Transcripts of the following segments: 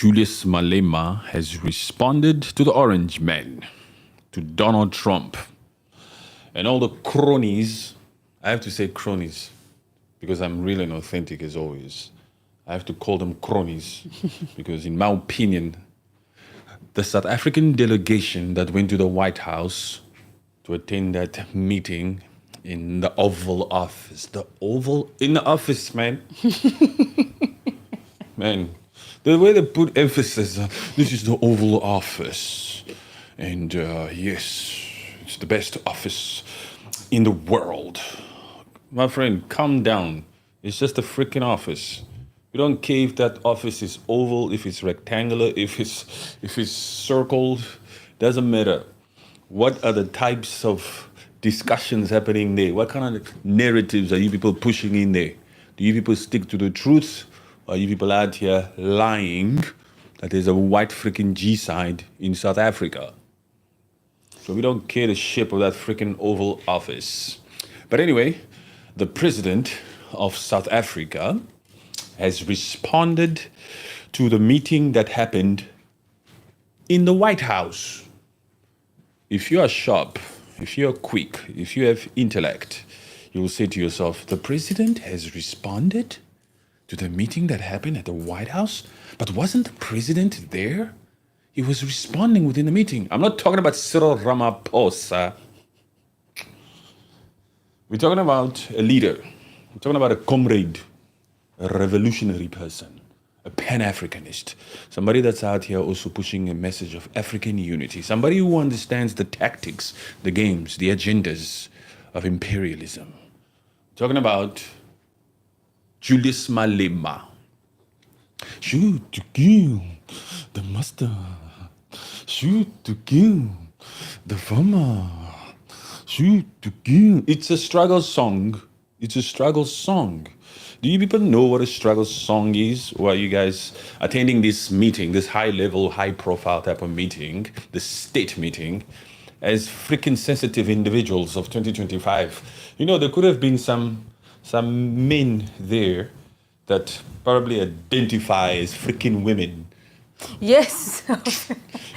Julius Malema has responded to the Orange Man, to Donald Trump, and all the cronies. I have to say cronies because I'm real and authentic as always. I have to call them cronies because, in my opinion, the South African delegation that went to the White House to attend that meeting in the Oval Office, in the office, man. Man, the way they put emphasis on this is the Oval Office. And yes, it's the best office in the world. My friend, calm down. It's just a freaking office. We don't care if that office is oval, if it's rectangular, if it's circled. Doesn't matter. What are the types of discussions happening there? What kind of narratives are you people pushing in there? Do you people stick to the truth? Or are you people out here lying that there's a white freaking G-side in South Africa? So we don't care the shape of that freaking Oval Office. But anyway, the president of South Africa has responded to the meeting that happened in the White House. If you are sharp, if you're quick, if you have intellect, you will say to yourself, the president has responded to the meeting that happened at the White House? But wasn't the president there? He was responding within the meeting. I'm not talking about Cyril Ramaphosa. We're talking about a leader. We're talking about a comrade, a revolutionary person, a Pan-Africanist, somebody that's out here also pushing a message of African unity, somebody who understands the tactics, the games, the agendas of imperialism. Talking about Julius Malema. Shoot to kill the master. Shoot to kill the farmer. Shoot to kill. It's a struggle song. It's a struggle song. Do you people know what a struggle song is? Or are you guys attending this meeting, this high-level, high-profile type of meeting, the state meeting, as freaking sensitive individuals of 2025? You know, there could have been some men there that probably identify as freaking women. Yes.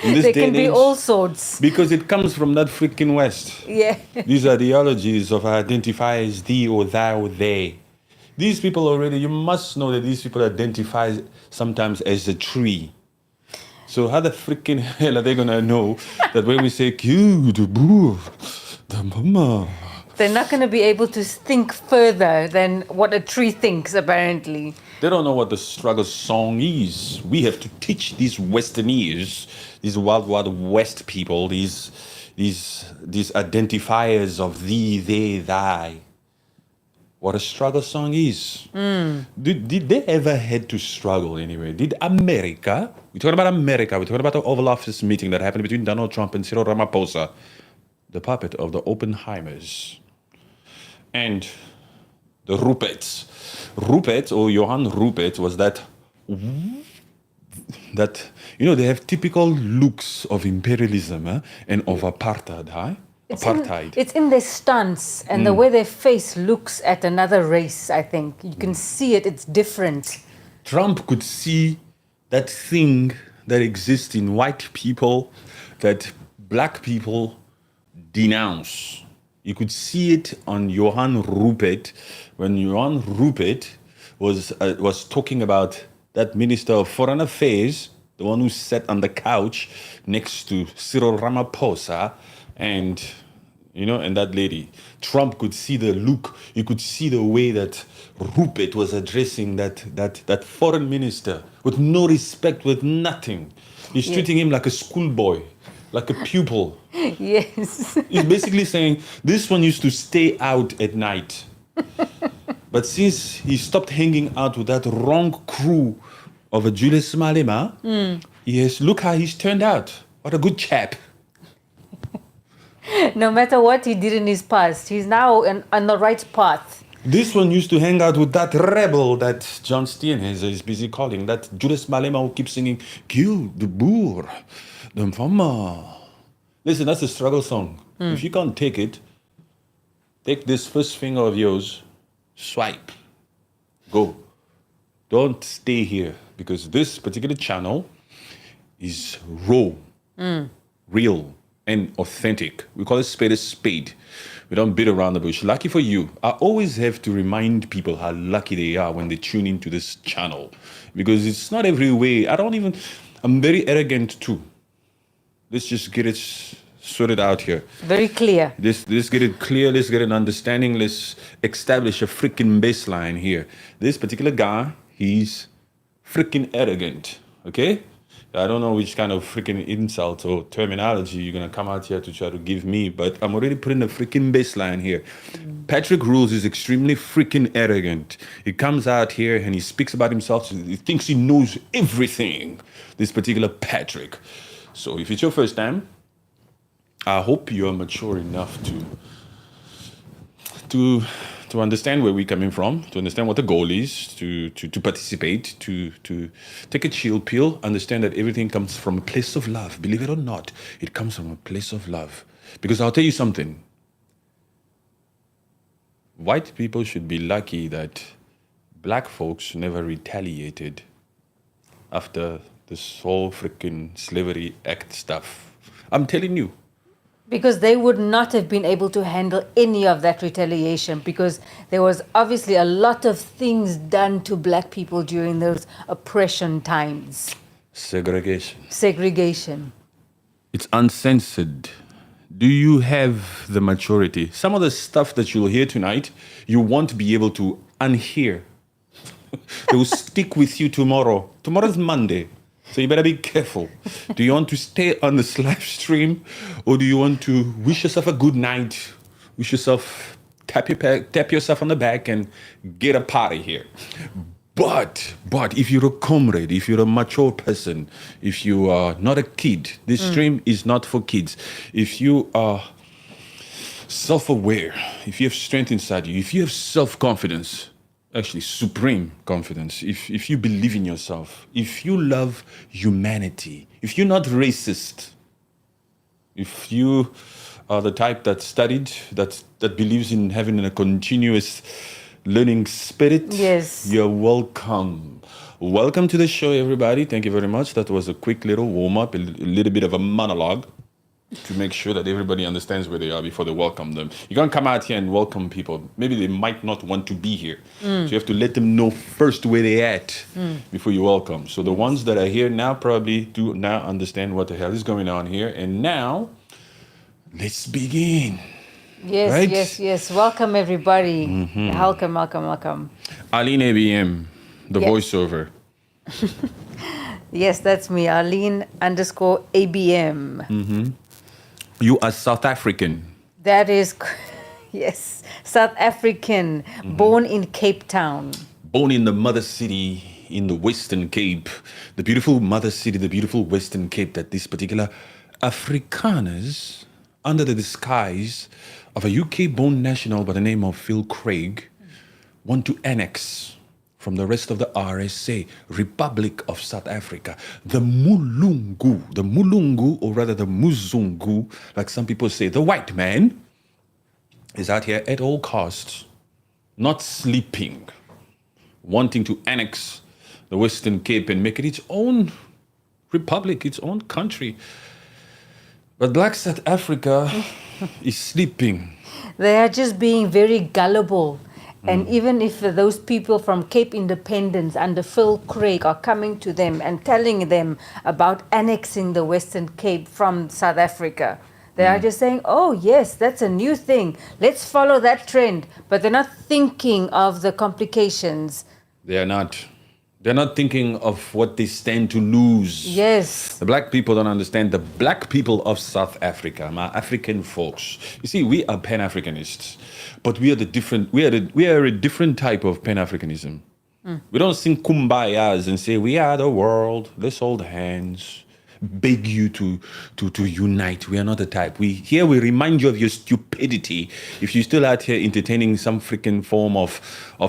They can be all sorts. Because it comes from that freaking West. Yeah. These ideologies of identify as thee or thou or they. These people already, you must know that these people identify sometimes as a tree. So how the freaking hell are they going to know that when we say, cute, boo, the mama. They're not going to be able to think further than what a tree thinks, apparently. They don't know what the struggle song is. We have to teach these Westerners, these wild West people, these identifiers of thee, they, thy, what a struggle song is. Did they ever had to struggle anyway? Did America, we're talking about America, we're talking about the Oval Office meeting that happened between Donald Trump and Cyril Ramaphosa, the puppet of the Oppenheimers, and the Ruperts. Rupert, or Johann Rupert, was that, you know, they have typical looks of imperialism and of apartheid, huh? It's in their stance and the way their face looks at another race, I think. You can see it, it's different. Trump could see that thing that exists in white people that black people denounce. You could see it on Johann Rupert when Johann Rupert was talking about that Minister of Foreign Affairs, the one who sat on the couch next to Cyril Ramaphosa, and and that lady. Trump could see the look. He could see the way that Rupert was addressing that foreign minister with no respect, with nothing. He's treating him like a schoolboy, like a pupil. Yes. He's basically saying, this one used to stay out at night. But since he stopped hanging out with that wrong crew of a Julius Malema, yes, look how he's turned out. What a good chap. No matter what he did in his past, he's now on the right path. This one used to hang out with that rebel that John Steenhuisen is busy calling, that Julius Malema who keeps singing, kill the boer, the farmer. Listen, that's a struggle song. If you can't take it, take this first finger of yours, swipe, go. Don't stay here, because this particular channel is raw, real, and authentic. We call it spade a spade. We don't beat around the bush. Lucky for you. I always have to remind people how lucky they are when they tune into this channel, because it's not every way. I'm very arrogant too. Let's just get it sorted out here. Very clear. Let's get it clear. Let's get an understanding. Let's establish a freaking baseline here. This particular guy, he's freaking arrogant. Okay? I don't know which kind of freaking insult or terminology you're going to come out here to try to give me, but I'm already putting a freaking baseline here. Patrick Rules is extremely freaking arrogant. He comes out here and he speaks about himself. He thinks he knows everything, this particular Patrick. So if it's your first time, I hope you are mature enough to understand where we're coming from, to understand what the goal is, to participate, to take a chill pill, understand that everything comes from a place of love. Believe it or not, it comes from a place of love. Because I'll tell you something. White people should be lucky that black folks never retaliated after this whole freaking slavery act stuff. I'm telling you. Because they would not have been able to handle any of that retaliation, because there was obviously a lot of things done to black people during those oppression times. Segregation. It's uncensored. Do you have the maturity? Some of the stuff that you'll hear tonight, you won't be able to unhear. They will stick with you tomorrow. Tomorrow's Monday. So you better be careful. Do you want to stay on this live stream, or do you want to wish yourself a good night? Wish yourself, tap yourself on the back and get a party here. But if you're a comrade, if you're a mature person, if you are not a kid, this stream is not for kids. If you are self-aware, if you have strength inside you, if you have self-confidence, actually supreme confidence, if you believe in yourself, if you love humanity, if you're not racist, if you are the type that studied, that believes in having a continuous learning spirit, yes, you're welcome. Welcome to the show, everybody. Thank you very much. That was a quick little warm-up, a little bit of a monologue to make sure that everybody understands where they are before they welcome them. You can't come out here and welcome people. Maybe they might not want to be here. So you have to let them know first where they're at before you welcome. So the ones that are here now probably do now understand what the hell is going on here. And now, let's begin. Yes, right? yes. Welcome, everybody. Welcome. Arlene ABM, the voiceover. Yes, that's me, Arlene_ABM. You are South African. That is, yes, South African, born in Cape Town. Born in the mother city in the Western Cape, the beautiful mother city, the beautiful Western Cape that these particular Afrikaners, under the disguise of a UK-born national by the name of Phil Craig, want to annex from the rest of the RSA, Republic of South Africa. The Mulungu, or rather the Muzungu, like some people say, the white man, is out here at all costs, not sleeping, wanting to annex the Western Cape and make it its own republic, its own country. But Black South Africa is sleeping. They are just being very gullible. And even if those people from Cape Independence under Phil Craig are coming to them and telling them about annexing the Western Cape from South Africa, they are just saying, oh, yes, that's a new thing. Let's follow that trend. But they're not thinking of the complications. They are not. They're not thinking of what they stand to lose. Yes. The black people don't understand. The black people of South Africa, my African folks. You see, we are Pan-Africanists, but we are a different type of Pan-Africanism. We don't sing kumbayas and say, we are the world, let's hold hands, beg you to unite. We are not the type. We remind you of your stupidity if you're still out here entertaining some freaking form of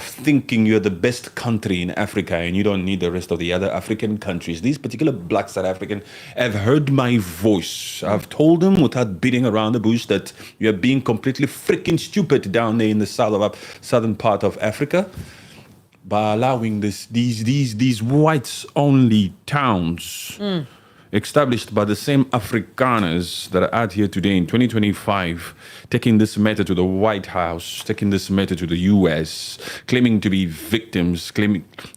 thinking you're the best country in Africa and you don't need the rest of the other African countries. These particular black South African have heard my voice. I've told them without beating around the bush that you are being completely freaking stupid down there in the southern part of Africa by allowing these whites only towns established by the same Afrikaners that are out here today in 2025, taking this matter to the White House, taking this matter to the US, claiming to be victims,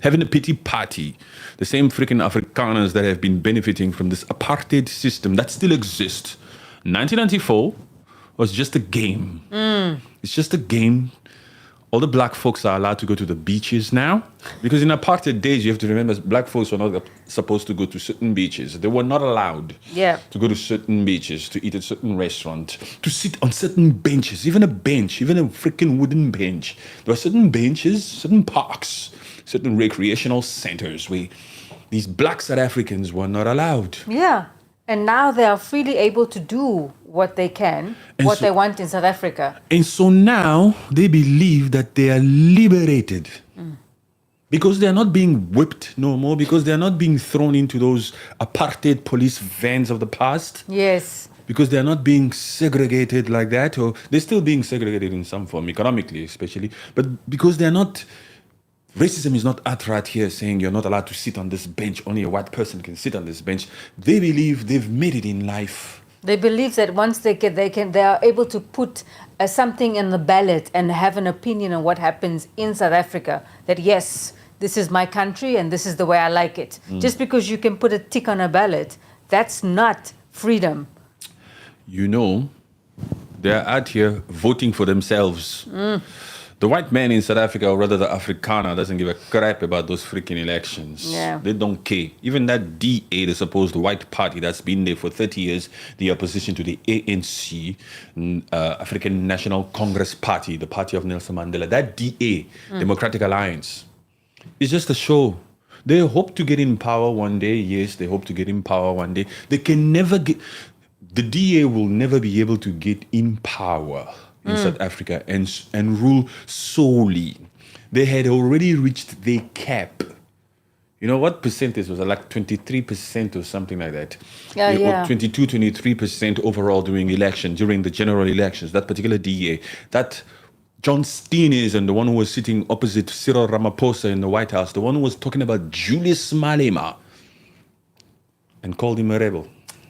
having a pity party. The same freaking Afrikaners that have been benefiting from this apartheid system that still exists. 1994 was just a game. It's just a game. All the black folks are allowed to go to the beaches now. Because in apartheid days, you have to remember, black folks were not supposed to go to certain beaches. They were not allowed to go to certain beaches, to eat at certain restaurants, to sit on certain benches, even a freaking wooden bench. There were certain benches, certain parks, certain recreational centers where these black South Africans were not allowed. Yeah. And now they are freely able to do what they can, they want in South Africa. And so now they believe that they are liberated. Because they are not being whipped no more, because they are not being thrown into those apartheid police vans of the past. Yes. Because they are not being segregated like that, or they're still being segregated in some form, economically especially, but because they are not... Racism is not outright here saying you're not allowed to sit on this bench, only a white person can sit on this bench. They believe they've made it in life. They believe that once they are able to put something in the ballot and have an opinion on what happens in South Africa, that yes, this is my country and this is the way I like it. Just because you can put a tick on a ballot, that's not freedom. You know, they're out here voting for themselves. The white man in South Africa, or rather the Afrikaner, doesn't give a crap about those freaking elections. Yeah. They don't care. Even that DA, the supposed white party that's been there for 30 years, the opposition to the ANC, African National Congress Party, the party of Nelson Mandela, that DA, Democratic Alliance, is just a show. They hope to get in power one day. Yes, they hope to get in power one day. They can never get... The DA will never be able to get in power in South Africa and rule solely. They had already reached their cap. You know what percentage was it? Like 23% or something like that. Yeah. Or 22, 23% overall during the general elections. That particular DA, that John Steenhuisen, the one who was sitting opposite Cyril Ramaphosa in the White House, the one who was talking about Julius Malema and called him a rebel.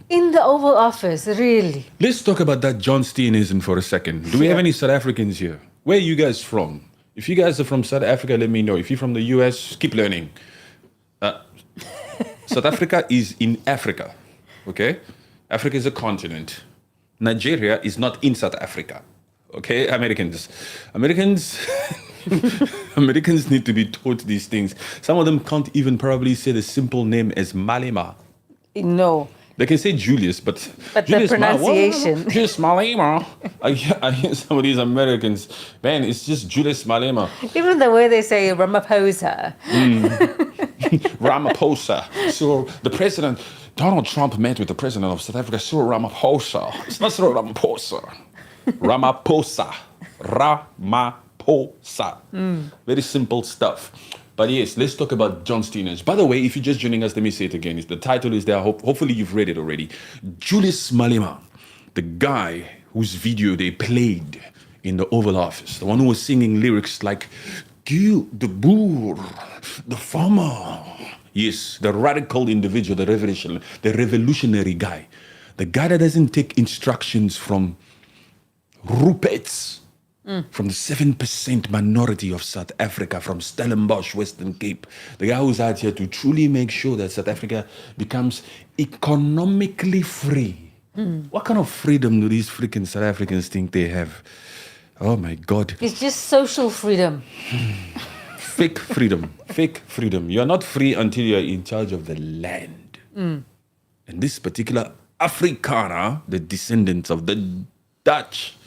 In the Oval Office, really? Let's talk about that John Steenhuisen for a second. Do we have any South Africans here? Where are you guys from? If you guys are from South Africa, let me know. If you're from the US, keep learning. South Africa is in Africa, okay? Africa is a continent. Nigeria is not in South Africa, okay? Americans need to be taught these things. Some of them can't even probably say the simple name as Malema. No. They can say Julius, but Julius the pronunciation. Julius Malema. I hear some of these Americans, man, it's just Julius Malema. Even the way they say Ramaphosa. Ramaphosa. So the president, Donald Trump met with the president of South Africa, Cyril Ramaphosa. It's not Cyril Ramaphosa. Ramaphosa. Ramaphosa. Very simple stuff. But yes, let's talk about John Steenhuisen. By the way, if you're just joining us, let me say it again. The title is there. Hopefully you've read it already. Julius Malema, the guy whose video they played in the Oval Office, the one who was singing lyrics like, Gil, the Boer, the farmer. Yes, the radical individual, the revolutionary guy. The guy that doesn't take instructions from Ruperts. From the 7% minority of South Africa, from Stellenbosch, Western Cape. The guy who's out here to truly make sure that South Africa becomes economically free. What kind of freedom do these freaking South Africans think they have? Oh my God. It's just social freedom. Fake freedom. Fake freedom. You're not free until you're in charge of the land. And this particular Afrikaner, the descendants of the Dutch,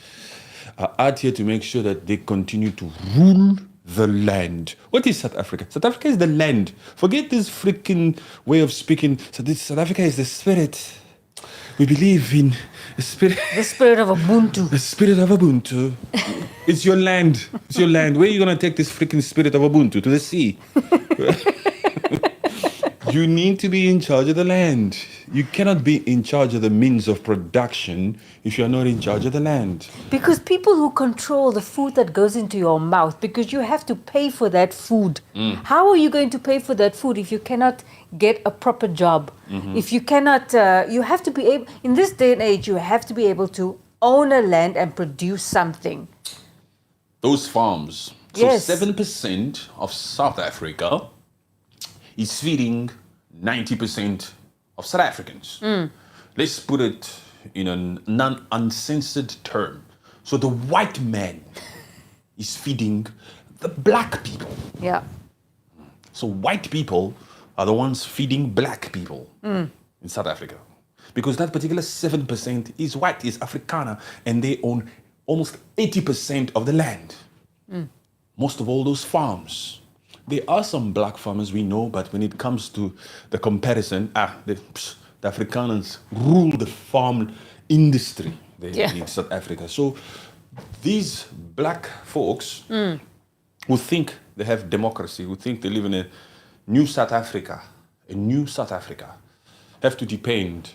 are out here to make sure that they continue to rule the land. What is South Africa? South Africa is the land. Forget this freaking way of speaking. South Africa is the spirit. We believe in the spirit. The spirit of Ubuntu. The spirit of Ubuntu. It's your land. It's your land. Where are you going to take this freaking spirit of Ubuntu? To the sea. You need to be in charge of the land. You cannot be in charge of the means of production if you're not in charge of the land. Because people who control the food that goes into your mouth, because you have to pay for that food. How are you going to pay for that food if you cannot get a proper job? If you cannot, you have to be able, in this day and age, you have to be able to own a land and produce something. Those farms. So 7% of South Africa is feeding 90% of South Africans. Let's put it in a non-uncensored term. So the white man is feeding the black people. Yeah. So white people are the ones feeding black people in South Africa. Because that particular 7% is white, is Afrikaner, and they own almost 80% of the land. Most of all those farms. There are some black farmers we know, but when it comes to the comparison, the Afrikaners rule the farm industry in South Africa. So these black folks who think they have democracy, who think they live in a new South Africa, have to depend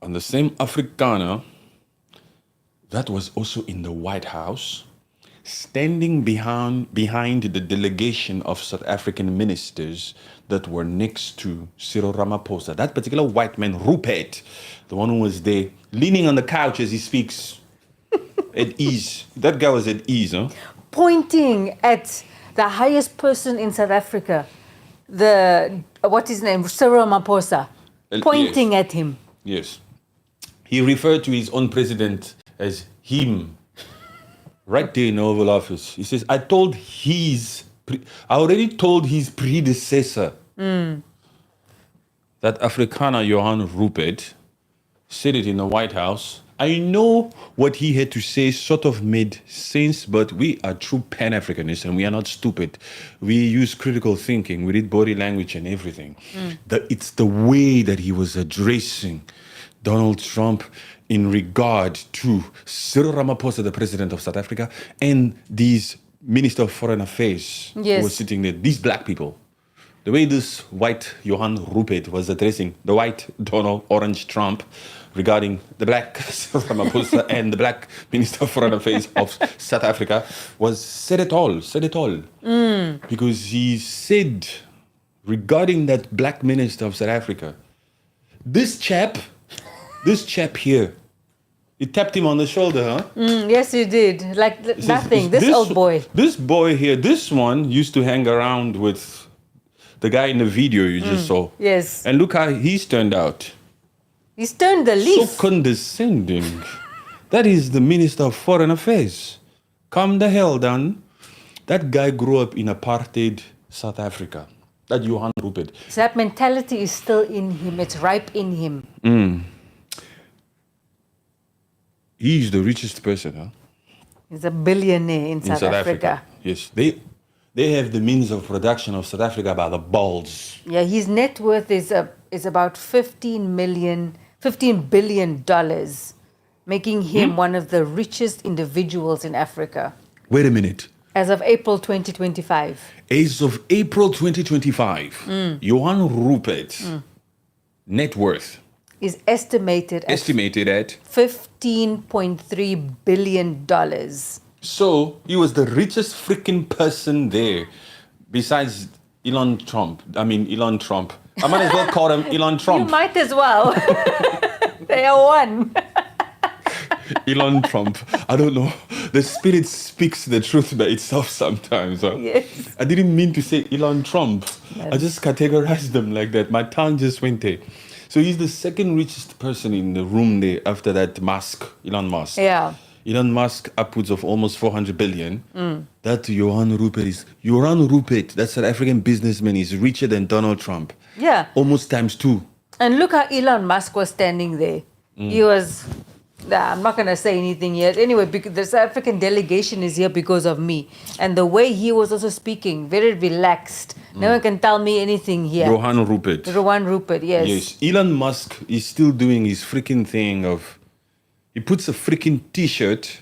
on the same Afrikaner that was also in the White House, standing behind the delegation of South African ministers that were next to Cyril Ramaphosa. That particular white man, Rupert, the one who was there, leaning on the couch as he speaks, at ease. That guy was at ease, huh? Pointing at the highest person in South Africa, what's his name, Cyril Ramaphosa, pointing at him. Yes. He referred to his own president as him. Right there in the Oval Office. He says, I already told his predecessor. That Afrikaner Johann Rupert said it in the White House. I know what he had to say sort of made sense, but we are true Pan-Africanists and we are not stupid. We use critical thinking. We read body language and everything. It's the way that he was addressing Donald Trump in regard to Cyril Ramaphosa, the president of South Africa, and these Minister of Foreign Affairs who were sitting there, these black people. The way this white Johann Rupert was addressing the white Donald Orange Trump regarding the black Cyril Ramaphosa and the black Minister of Foreign Affairs of South Africa said it all. Because he said regarding that black minister of South Africa, this chap here, he tapped him on the shoulder, huh? Yes, he did. Like nothing. This old boy. This boy here, this one used to hang around with the guy in the video you just saw. Yes. And look how he's turned out. He's turned the leaf. So condescending. That is the Minister of Foreign Affairs. Calm the hell down. That guy grew up in apartheid South Africa. That Johann Rupert. So that mentality is still in him. It's ripe in him. He's the richest person, huh? He's a billionaire in South Africa. Yes, they have the means of production of South Africa by the balls. Yeah, his net worth is about $15 billion, making him one of the richest individuals in Africa. Wait a minute. As of April 2025. As of April 2025, Johann Rupert's net worth is estimated at $15.3 billion. So he was the richest freaking person there, besides Elon Trump. I might as well call him Elon Trump. You might as well. They are one. Elon Trump. I don't know. The spirit speaks the truth by itself sometimes. Huh? Yes. I didn't mean to say Elon Trump. Yes. I just categorized them like that. My tongue just went there. So he's the second richest person in the room there after that Elon Musk. Yeah. Elon Musk, upwards of almost 400 billion. That Johann Rupert, that South African businessman, is richer than Donald Trump. Yeah. Almost times 2. And look how Elon Musk was standing there. He was, I'm not going to say anything yet. Anyway, because the South African delegation is here because of me. And the way he was also speaking, very relaxed. No one can tell me anything here. Johann Rupert, yes. Yes. Elon Musk is still doing his freaking thing of, he puts a freaking t-shirt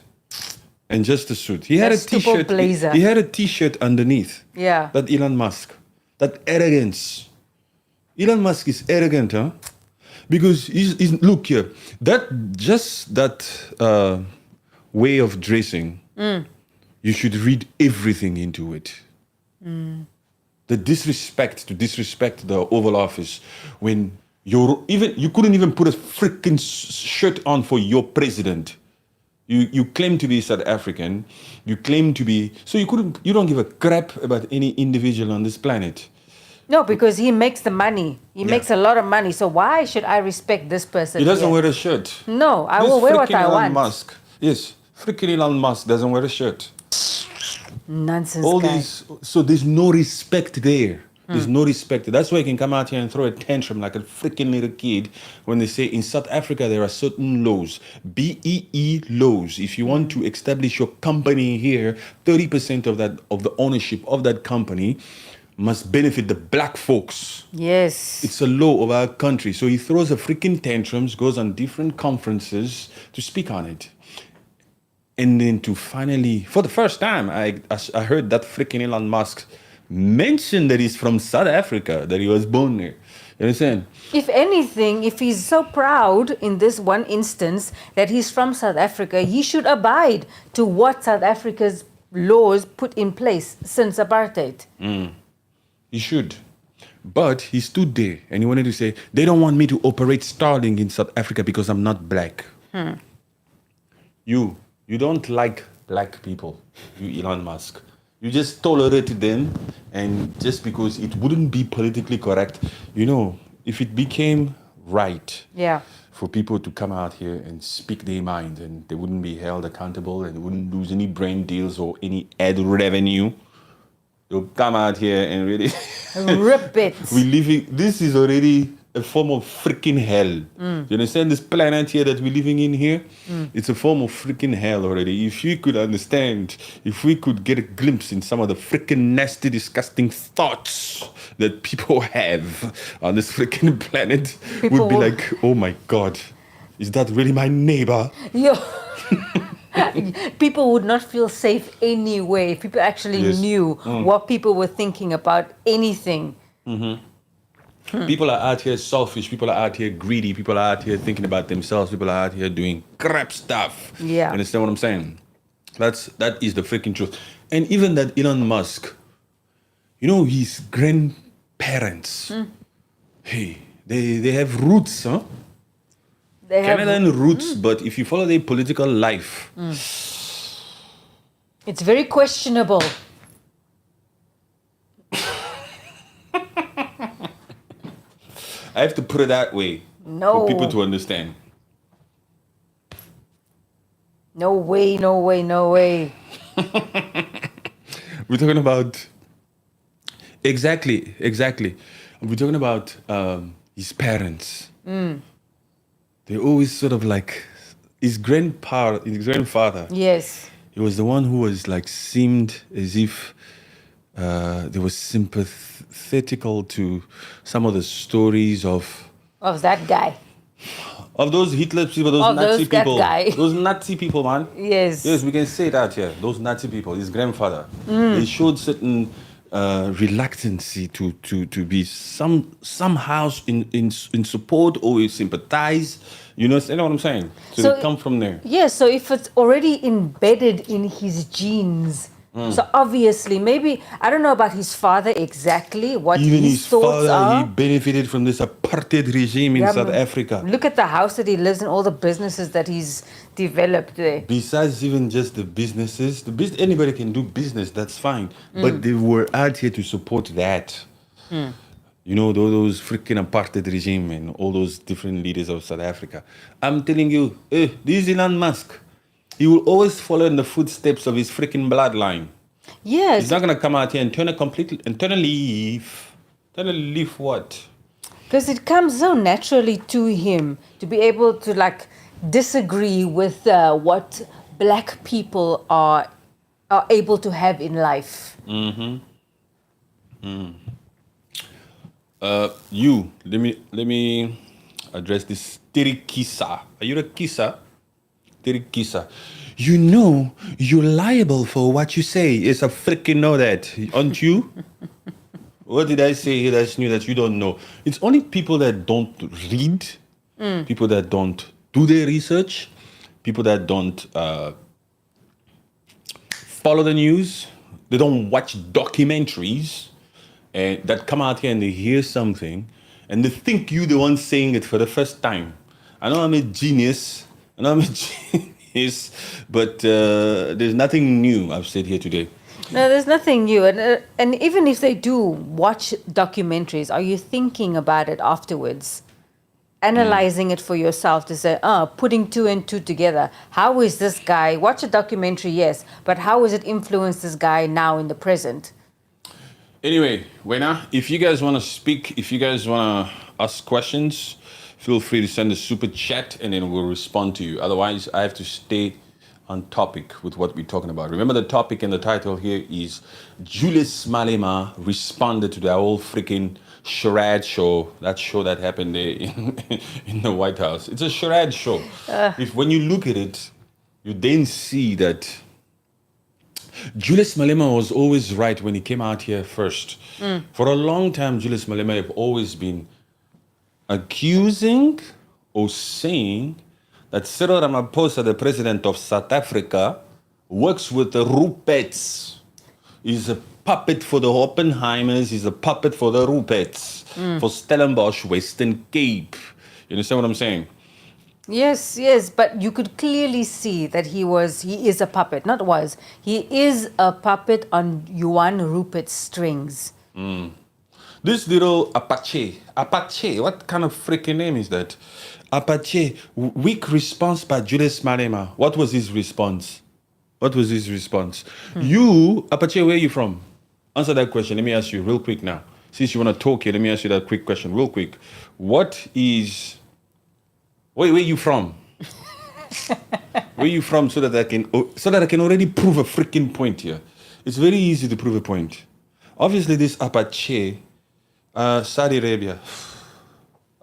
and just a suit. He had a t-shirt. Blazer. He had a t-shirt underneath. Yeah. That Elon Musk. That arrogance. Elon Musk is arrogant, huh? Because look here, that way of dressing, you should read everything into it. The disrespect the Oval Office when you couldn't even put a freaking shirt on for your president. You claim to be South African. You claim to be you don't give a crap about any individual on this planet. No, because he makes the money. He makes a lot of money. So why should I respect this person? He doesn't wear a shirt. No, I will wear what I want. Musk. Yes, freaking Elon Musk doesn't wear a shirt. Nonsense. All these, so there's no respect there. There's no respect. That's why you can come out here and throw a tantrum like a freaking little kid when they say in South Africa there are certain laws, BEE laws. If you want to establish your company here, 30% of the ownership of that company must benefit the black folks. Yes. It's a law of our country. So he throws a freaking tantrums, goes on different conferences to speak on it. And then to finally, for the first time, I heard that freaking Elon Musk mention that he's from South Africa, that he was born there. You understand? If anything, if he's so proud in this one instance that he's from South Africa, he should abide to what South Africa's laws put in place since apartheid. He should. But he stood there and he wanted to say, they don't want me to operate Starlink in South Africa because I'm not black. You don't like black people, you Elon Musk. You just tolerated them, and just because it wouldn't be politically correct, if it became right for people to come out here and speak their mind and they wouldn't be held accountable and they wouldn't lose any brand deals or any ad revenue, they'll come out here and really rip it. This is already a form of freaking hell. You understand? This planet here that we're living in here, it's a form of freaking hell already. If you could understand, if we could get a glimpse in some of the freaking nasty, disgusting thoughts that people have on this freaking planet, we'd be like, oh my God, is that really my neighbor? People would not feel safe anyway if people actually knew what people were thinking about anything. People are out here selfish. People are out here greedy. People are out here thinking about themselves. People are out here doing crap stuff. Yeah. Understand what I'm saying? That is the freaking truth. And even that Elon Musk, his grandparents, hey, they have roots, huh? They Canadian roots, but if you follow their political life, it's very questionable. I have to put it that way for people to understand. No way. We're talking about exactly. We're talking about his parents. They always sort of like his grandfather. Yes. He was the one who was like seemed as if they were sympathetical to some of the stories of that guy. Of those Hitler people, those Nazi people. Guy. Those Nazi people, man. Yes. Yes, we can say that here. Those Nazi people, his grandfather. They showed certain reluctancy to be somehow in support or sympathize. You know what I'm saying? So they come from there. Yeah, so if it's already embedded in his genes, so obviously, maybe, I don't know about his father exactly, what Even his thoughts father, are. he benefited from this apartheid regime in South Africa. Look at the house that he lives in, all the businesses that he's developed there. Besides even just the businesses, anybody can do business, that's fine. But they were out here to support that. Those freaking apartheid regime and all those different leaders of South Africa. I'm telling you, this Elon Musk, he will always follow in the footsteps of his freaking bloodline. Yes. He's not going to come out here and turn a leaf. Turn a leaf what? Because it comes so naturally to him to be able to disagree with what black people are able to have in life. Let me address this Tirikisa. Are you a Kisa? Tirikisa. You're liable for what you say. Yes, I freaking know that. Aren't you? What did I say here that's new that you don't know? It's only people that don't read, people that don't do their research, people that don't follow the news, they don't watch documentaries, and that come out here and they hear something, and they think you the one saying it for the first time. I know I'm a genius, but there's nothing new I've said here today. No, there's nothing new. And even if they do watch documentaries, are you thinking about it afterwards? Analyzing it for yourself to say, putting two and two together. How is this guy, watch a documentary, yes, but how has it influenced this guy now in the present? Anyway, Wena, if you guys want to speak, if you guys want to ask questions, feel free to send a super chat and then we'll respond to you. Otherwise, I have to stay on topic with what we're talking about. Remember the topic and the title here is Julius Malema responded to the whole freaking charade show, that show that happened there in the White House. It's a charade show. When you look at it, you then see that Julius Malema was always right when he came out here first. For a long time, Julius Malema have always been accusing or saying that Cyril Ramaphosa, the president of South Africa, works with the Ruperts. He's a puppet for the Oppenheimers. He's a puppet for the Ruperts, for Stellenbosch, Western Cape. You understand what I'm saying? Yes, but you could clearly see that he is a puppet, he is a puppet on Johann Rupert's strings. This little Apache, what kind of freaking name is that? Apache, weak response by Julius Malema. What was his response? You, Apache, where are you from? Answer that question. Let me ask you real quick now. Since you want to talk here, let me ask you that quick question real quick. Where are you from? Where are you from so that I can already prove a freaking point here? It's very easy to prove a point. Obviously, this Apache, Saudi Arabia.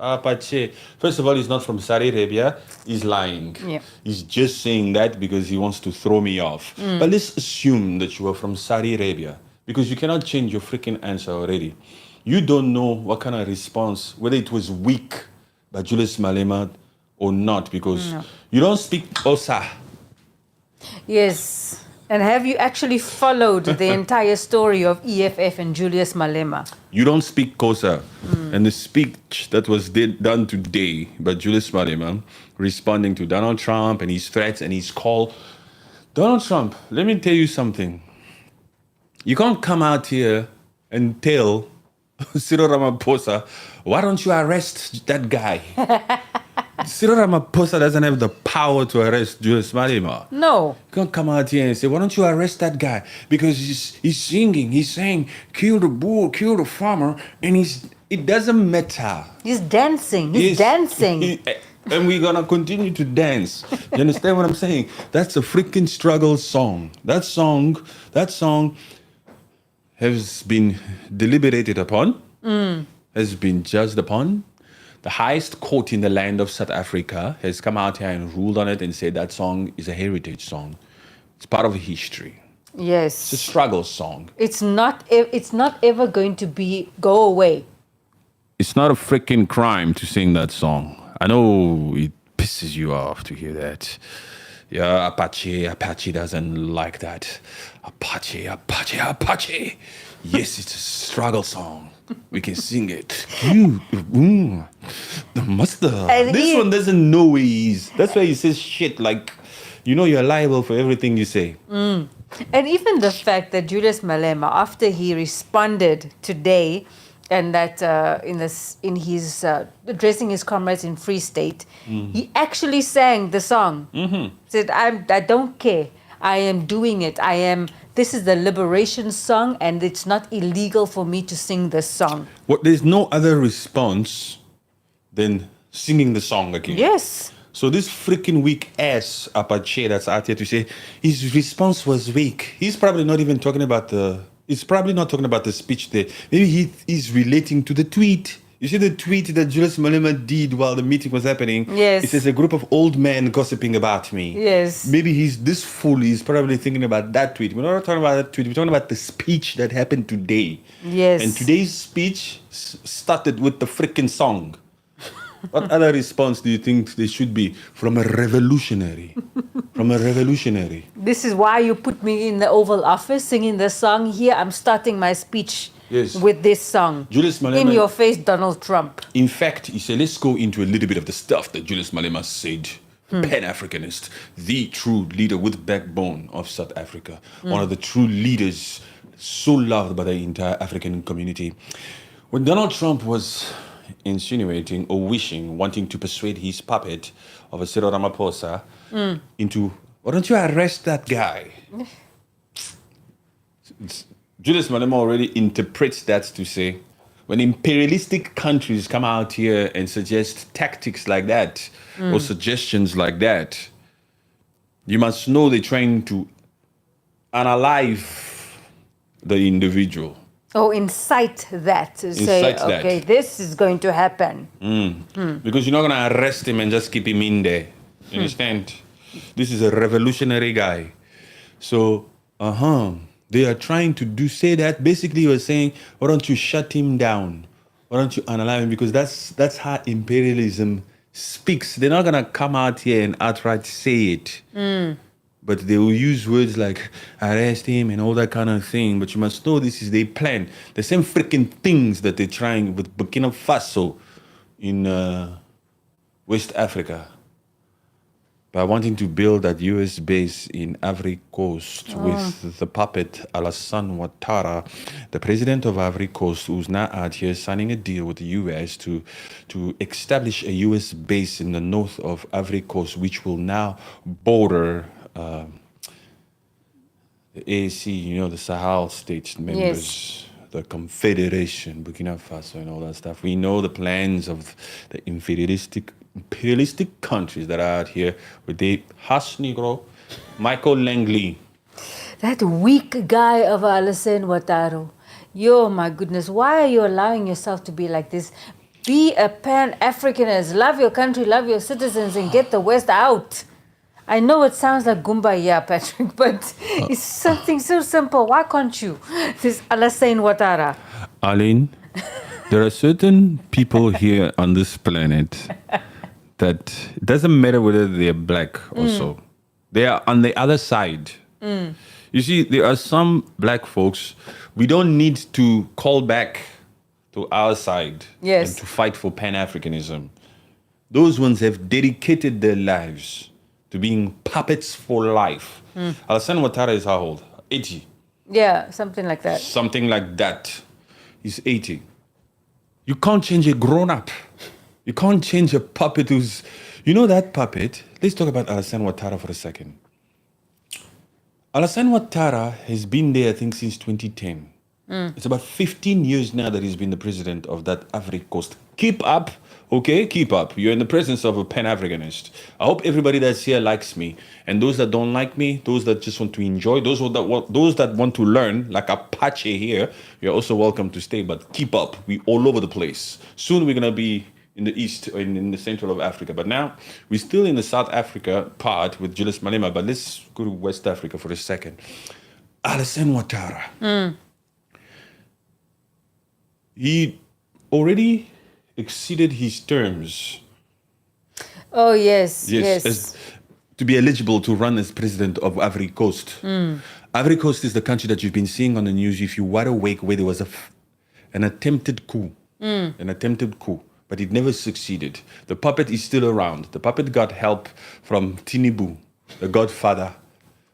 Apache. First of all, he's not from Saudi Arabia. He's lying. Yeah. He's just saying that because he wants to throw me off. But let's assume that you are from Saudi Arabia because you cannot change your freaking answer already. You don't know what kind of response, whether it was weak by Julius Malema or not, because you don't speak Xhosa. Yes. And have you actually followed the entire story of EFF and Julius Malema? You don't speak Xhosa. And the speech that was done today by Julius Malema, responding to Donald Trump and his threats and his call. Donald Trump, let me tell you something. You can't come out here and tell Cyril Ramaphosa, why don't you arrest that guy? Cyril Ramaphosa doesn't have the power to arrest Julius Malema. No. You can't come out here and say, why don't you arrest that guy? Because he's singing, he's saying, kill the bull, kill the farmer, and it doesn't matter. He's dancing. He's dancing. And we're going to continue to dance. You understand what I'm saying? That's a freaking struggle song. That song has been deliberated upon, has been judged upon. The highest court in the land of South Africa has come out here and ruled on it and said that song is a heritage song. It's part of history. Yes. It's a struggle song. It's not ever going to go away. It's not a freaking crime to sing that song. I know it pisses you off to hear that. Yeah, Apache doesn't like that. Apache. Yes, it's a struggle song. We can sing it. The master. This one doesn't know where he is. That's why he says shit like, you're liable for everything you say. And even the fact that Julius Malema, after he responded today, and that in his addressing his comrades in Free State, he actually sang the song. Said, I don't care. I am doing it. This is the liberation song, and it's not illegal for me to sing this song. There's no other response than singing the song again. Yes. So this freaking weak ass Apache that's out here to say his response was weak. He's probably not even talking about the speech there. Maybe he's relating to the tweet. You see the tweet that Julius Malema did while the meeting was happening? Yes. It says a group of old men gossiping about me. Yes. Maybe he's this fool. He's probably thinking about that tweet. We're not talking about that tweet. We're talking about the speech that happened today. Yes. And today's speech started with the freaking song. What other response do you think there should be from a revolutionary? From a revolutionary. This is why you put me in the Oval Office singing the song. Here I'm starting my speech with this song. Julius Malema, in your face, Donald Trump. In fact, he said, let's go into a little bit of the stuff that Julius Malema said. Pan-Africanist, the true leader with backbone of South Africa. One of the true leaders so loved by the entire African community. When Donald Trump was insinuating or wanting to persuade his puppet of a Cyril Ramaphosa into, why don't you arrest that guy? Julius Malema already interprets that to say, when imperialistic countries come out here and suggest tactics like that or suggestions like that, you must know they're trying to unalive the individual. Oh, incite that to say, okay, this is going to happen. Because you're not going to arrest him and just keep him in there. You understand? This is a revolutionary guy. So, they are trying to say that. Basically, you're saying, why don't you shut him down? Why don't you analyze him? Because that's how imperialism speaks. They're not going to come out here and outright say it. But they will use words like arrest him and all that kind of thing. But you must know this is their plan. The same freaking things that they're trying with Burkina Faso in West Africa. By wanting to build that US base in Ivory Coast with the puppet Alassane Ouattara, the president of Ivory Coast, who's now out here signing a deal with the US to establish a US base in the north of Ivory Coast, which will now border the AAC, the Sahel states members, the Confederation, Burkina Faso, and all that stuff. We know the plans of the imperialistic countries that are out here with the Haas Negro, Michael Langley. That weak guy of Alassane Ouattara. Yo, my goodness, why are you allowing yourself to be like this? Be a Pan-Africanist. Love your country, love your citizens, and get the West out. I know it sounds like Kumbaya, Patrick, but it's something so simple. Why can't you? This Alassane Ouattara. Aline, there are certain people here on this planet that it doesn't matter whether they're black or so. They are on the other side. You see, there are some black folks, we don't need to call back to our side and to fight for Pan-Africanism. Those ones have dedicated their lives to being puppets for life. Alassane Ouattara is how old? 80. Yeah, something like that. Something like that. He's 80. You can't change a grown-up. You can't change a puppet who's... You know that puppet? Let's talk about Alassane Ouattara for a second. Alassane Ouattara has been there, I think, since 2010. It's about 15 years now that he's been the president of that Ivory Coast. Keep up, okay? Keep up. You're in the presence of a Pan-Africanist. I hope everybody that's here likes me. And those that don't like me, those that just want to enjoy, those that want to learn, like Apache here, you're also welcome to stay. But keep up. We're all over the place. Soon we're going to be in the east or in the central of Africa. But now we're still in the South Africa part with Julius Malema. But let's go to West Africa for a second. Alassane Ouattara. He already exceeded his terms. Oh, yes. As, to be eligible to run as president of Ivory Coast. Ivory Coast is the country that you've been seeing on the news if you were awake, where there was an attempted coup. An attempted coup. But it never succeeded. The puppet is still around. The puppet got help from Tinubu, the godfather,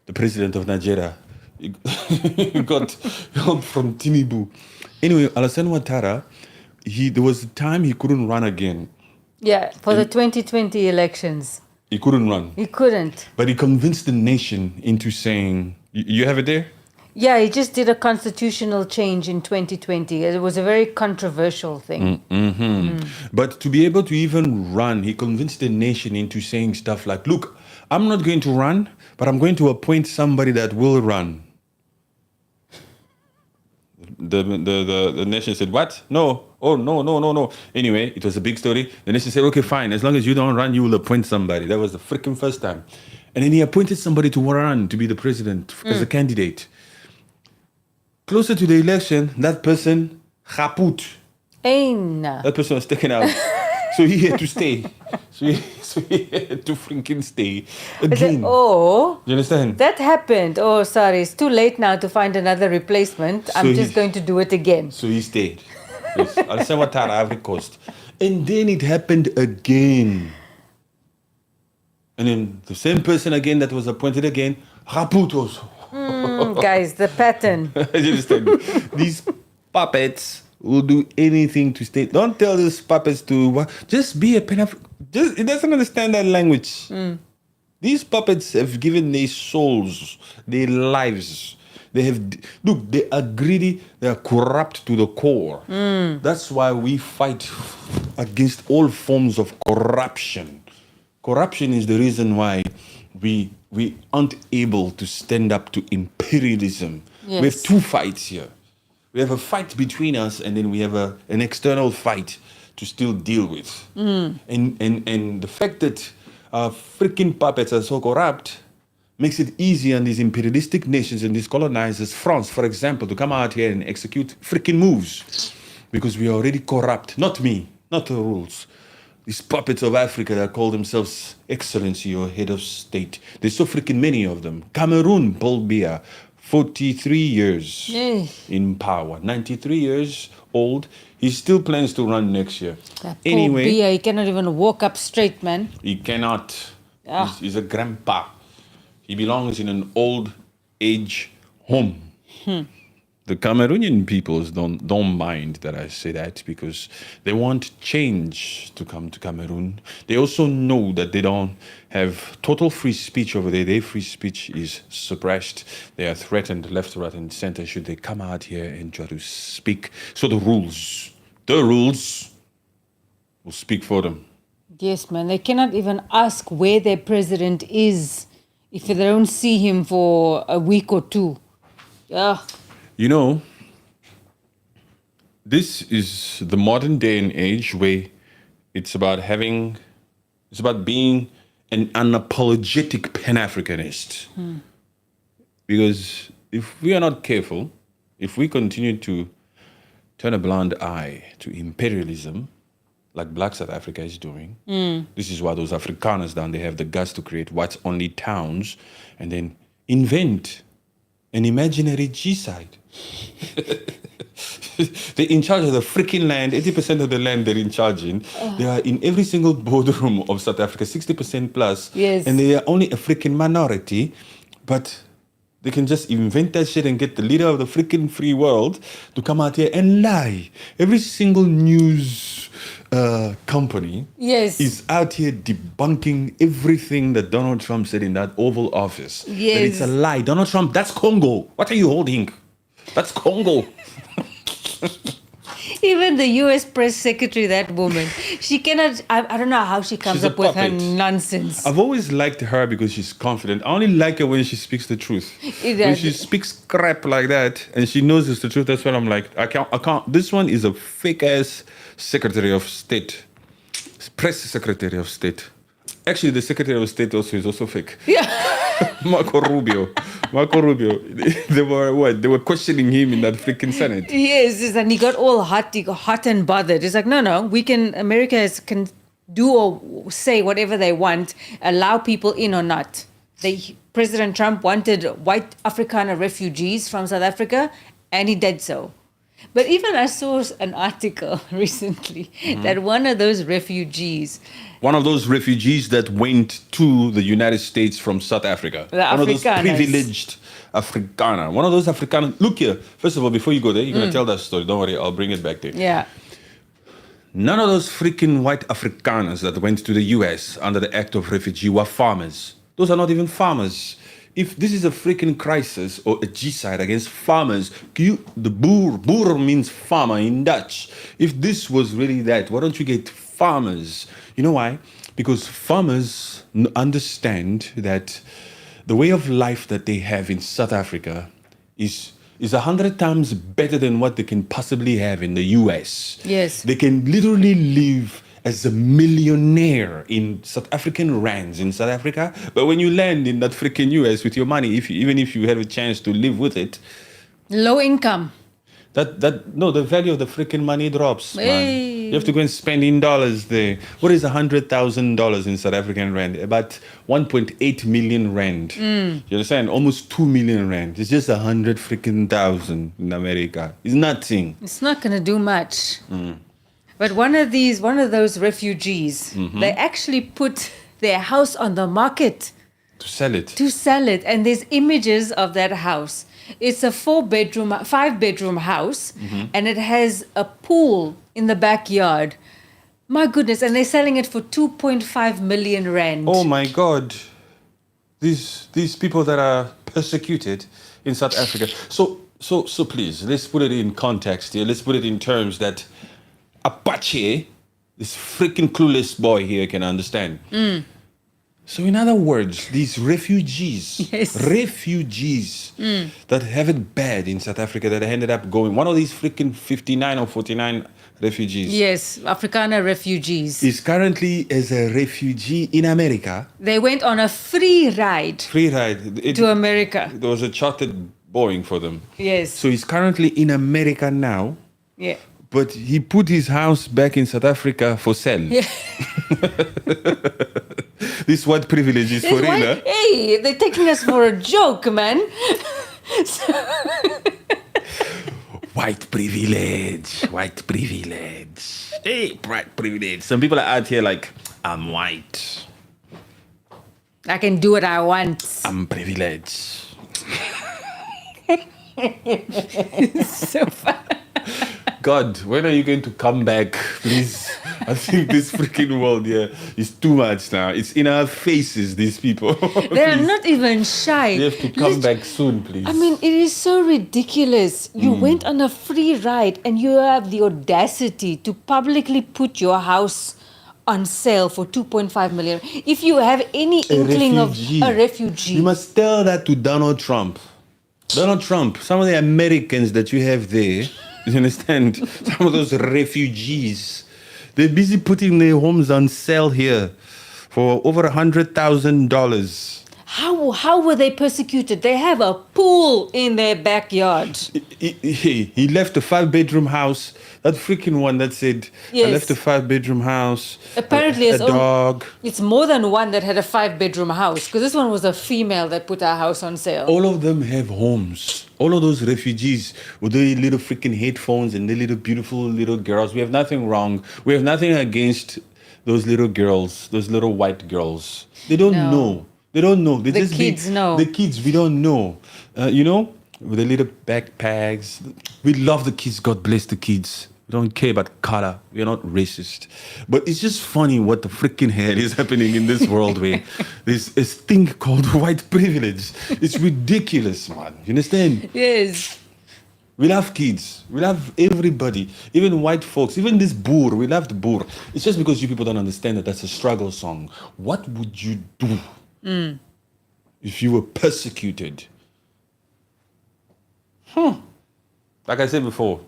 the president of Nigeria. He got help from Tinubu. Anyway, Alassane Ouattara, there was a time he couldn't run again. Yeah, for the 2020 elections. He couldn't run. He couldn't. But he convinced the nation into saying, you have it there? Yeah, he just did a constitutional change in 2020. It was a very controversial thing. But to be able to even run, he convinced the nation into saying stuff like, look, I'm not going to run, but I'm going to appoint somebody that will run. The nation said, what? No, Oh, no, no, no, no. Anyway, it was a big story. The nation said, okay, fine. As long as you don't run, you will appoint somebody. That was the freaking first time. And then he appointed somebody to run to be the president as a candidate. Closer to the election, that person, kaput. Eina. That person was taken out. So he had to stay. So he had to freaking stay again. Oh, You understand? that happened. Oh, sorry. It's too late now to find another replacement. I'm just going to do it again. So he stayed. Yes. Ivory Coast. And then it happened again. And then the same person again that was appointed again, kaput also. Guys, the pattern. You understand? These puppets will do anything to stay. Don't tell these puppets to just be a it doesn't understand that language. These puppets have given their souls, their lives. They are greedy, they are corrupt to the core. That's why we fight against all forms of corruption. Corruption is the reason why we aren't able to stand up to imperialism. Yes. We have two fights here. We have a fight between us, and then we have an external fight to still deal with. And the fact that freaking puppets are so corrupt makes it easy on these imperialistic nations and these colonizers, France, for example, to come out here and execute freaking moves. Because we are already corrupt. Not me, not the rules. These puppets of Africa that call themselves Excellency or Head of State. There's so freaking many of them. Cameroon, Paul Biya, 43 years in power. 93 years old. He still plans to run next year. Anyway. Paul Biya, he cannot even walk up straight, man. He cannot. He's a grandpa. He belongs in an old age home. The Cameroonian peoples don't mind that I say that because they want change to come to Cameroon. They also know that they don't have total free speech over there. Their free speech is suppressed. They are threatened left, right, and center should they come out here and try to speak. So the rules will speak for them. Yes, man. They cannot even ask where their president is if they don't see him for a week or two. You know, this is the modern day and age where it's about being an unapologetic Pan-Africanist. Because if we are not careful, if we continue to turn a blind eye to imperialism, like Black South Africa is doing, this is why those Afrikaners down there have the guts to create whites-only towns and then invent an imaginary G-side. They're in charge of the freaking land. 80% of the land they're in charge in. They are in every single boardroom of South Africa, 60% plus. Yes. And they are only a freaking minority. But they can just invent that shit and get the leader of the freaking free world to come out here and lie. Every single news company is out here debunking everything that Donald Trump said in that Oval Office. Yes. That it's a lie. Donald Trump, that's Congo. What are you holding? That's Congo. Even the U.S. press secretary, that woman, she cannot, I don't know how she comes up with her nonsense. I've always liked her because she's confident. I only like her when she speaks the truth. When she speaks crap like that and she knows it's the truth, that's when I'm like, I can't. This one is a fake-ass Secretary of State. Press Secretary of State. Actually, the Secretary of State also is also fake. Marco Rubio. They were questioning him in that freaking Senate. Yes, and he got all hot. He got hot and bothered. It's like, no, America can do or say whatever they want, allow people in or not. President Trump wanted white Afrikaner refugees from South Africa, and he did so. But even I saw an article recently that one of those refugees that went to the United States from South Africa. One of those privileged Afrikaner. One of those Afrikaners. Look here. First of all, before you go there, you're going to tell that story. Don't worry, I'll bring it back there. Yeah. None of those freaking white Afrikaners that went to the US under the Act of Refugee were farmers. Those are not even farmers. If this is a freaking crisis or a genocide against farmers, the boer means farmer in Dutch. If this was really that, why don't you get farmers? You know why? Because farmers understand that the way of life that they have in South Africa is is 100 times better than what they can possibly have in the US. Yes. They can literally live as a millionaire in South African rands in South Africa. But when you land in that freaking US with your money, even if you have a chance to live with it, Low income. the value of the freaking money drops, man. Hey. You have to go and spend in dollars there. What is $100,000 in South African rand? About 1.8 million rand. You understand? Almost 2 million rand. It's just 100 freaking thousand in America. It's nothing. It's not going to do much. But one of those refugees, they actually put their house on the market To sell it. and there's images of that house. It's a 5-bedroom house, and it has a pool in the backyard. My goodness, and they're selling it for 2.5 million rand. Oh my God. These people that are persecuted in South Africa. So please, let's put it in context here. Let's put it in terms that Apache, this freaking clueless boy here, can understand. So in other words, these refugees that have it bad in South Africa, that ended up going, one of these freaking 59 or 49 refugees. Yes, Afrikaner refugees. Is currently as a refugee in America. They went on a free ride to America. There was a chartered Boeing for them. Yes. So he's currently in America now. Yeah. But he put his house back in South Africa for sale. Yeah. This white privilege is for real. Huh? Hey, they're taking us for a joke, man. White privilege. Hey, white privilege. Some people are out here like, I'm white. I can do what I want. I'm privileged. So fun. God, when are you going to come back, please? I think this freaking world here is too much now. It's in our faces, these people. They are not even shy. You have to come back soon, please. I mean, it is so ridiculous. You went on a free ride and you have the audacity to publicly put your house on sale for 2.5 million. If you have any inkling of a refugee. You must tell that to Donald Trump. Donald Trump, some of the Americans that you have there, you understand? Some of those refugees, they're busy putting their homes on sale here for over $100,000. How were they persecuted? They have a pool in their backyard. He left a 5-bedroom house. That freaking one that said, Yes. I left a 5-bedroom house. Apparently, a dog. It's more than one that had a 5-bedroom house, because this one was a female that put her house on sale. All of them have homes. All of those refugees with their little freaking headphones and their little beautiful little girls. We have nothing wrong. We have nothing against those little girls, those little white girls. They don't know. They don't know. They The just kids know. The kids, we don't know. With the little backpacks. We love the kids. God bless the kids. We don't care about color. We're not racist. But it's just funny what the freaking hell is happening in this world where there's a thing called white privilege. It's ridiculous, man. You understand? Yes. We love kids. We love everybody. Even white folks. Even this boer. We love the boer. It's just because you people don't understand that that's a struggle song. What would you do if you were persecuted? Like I said before,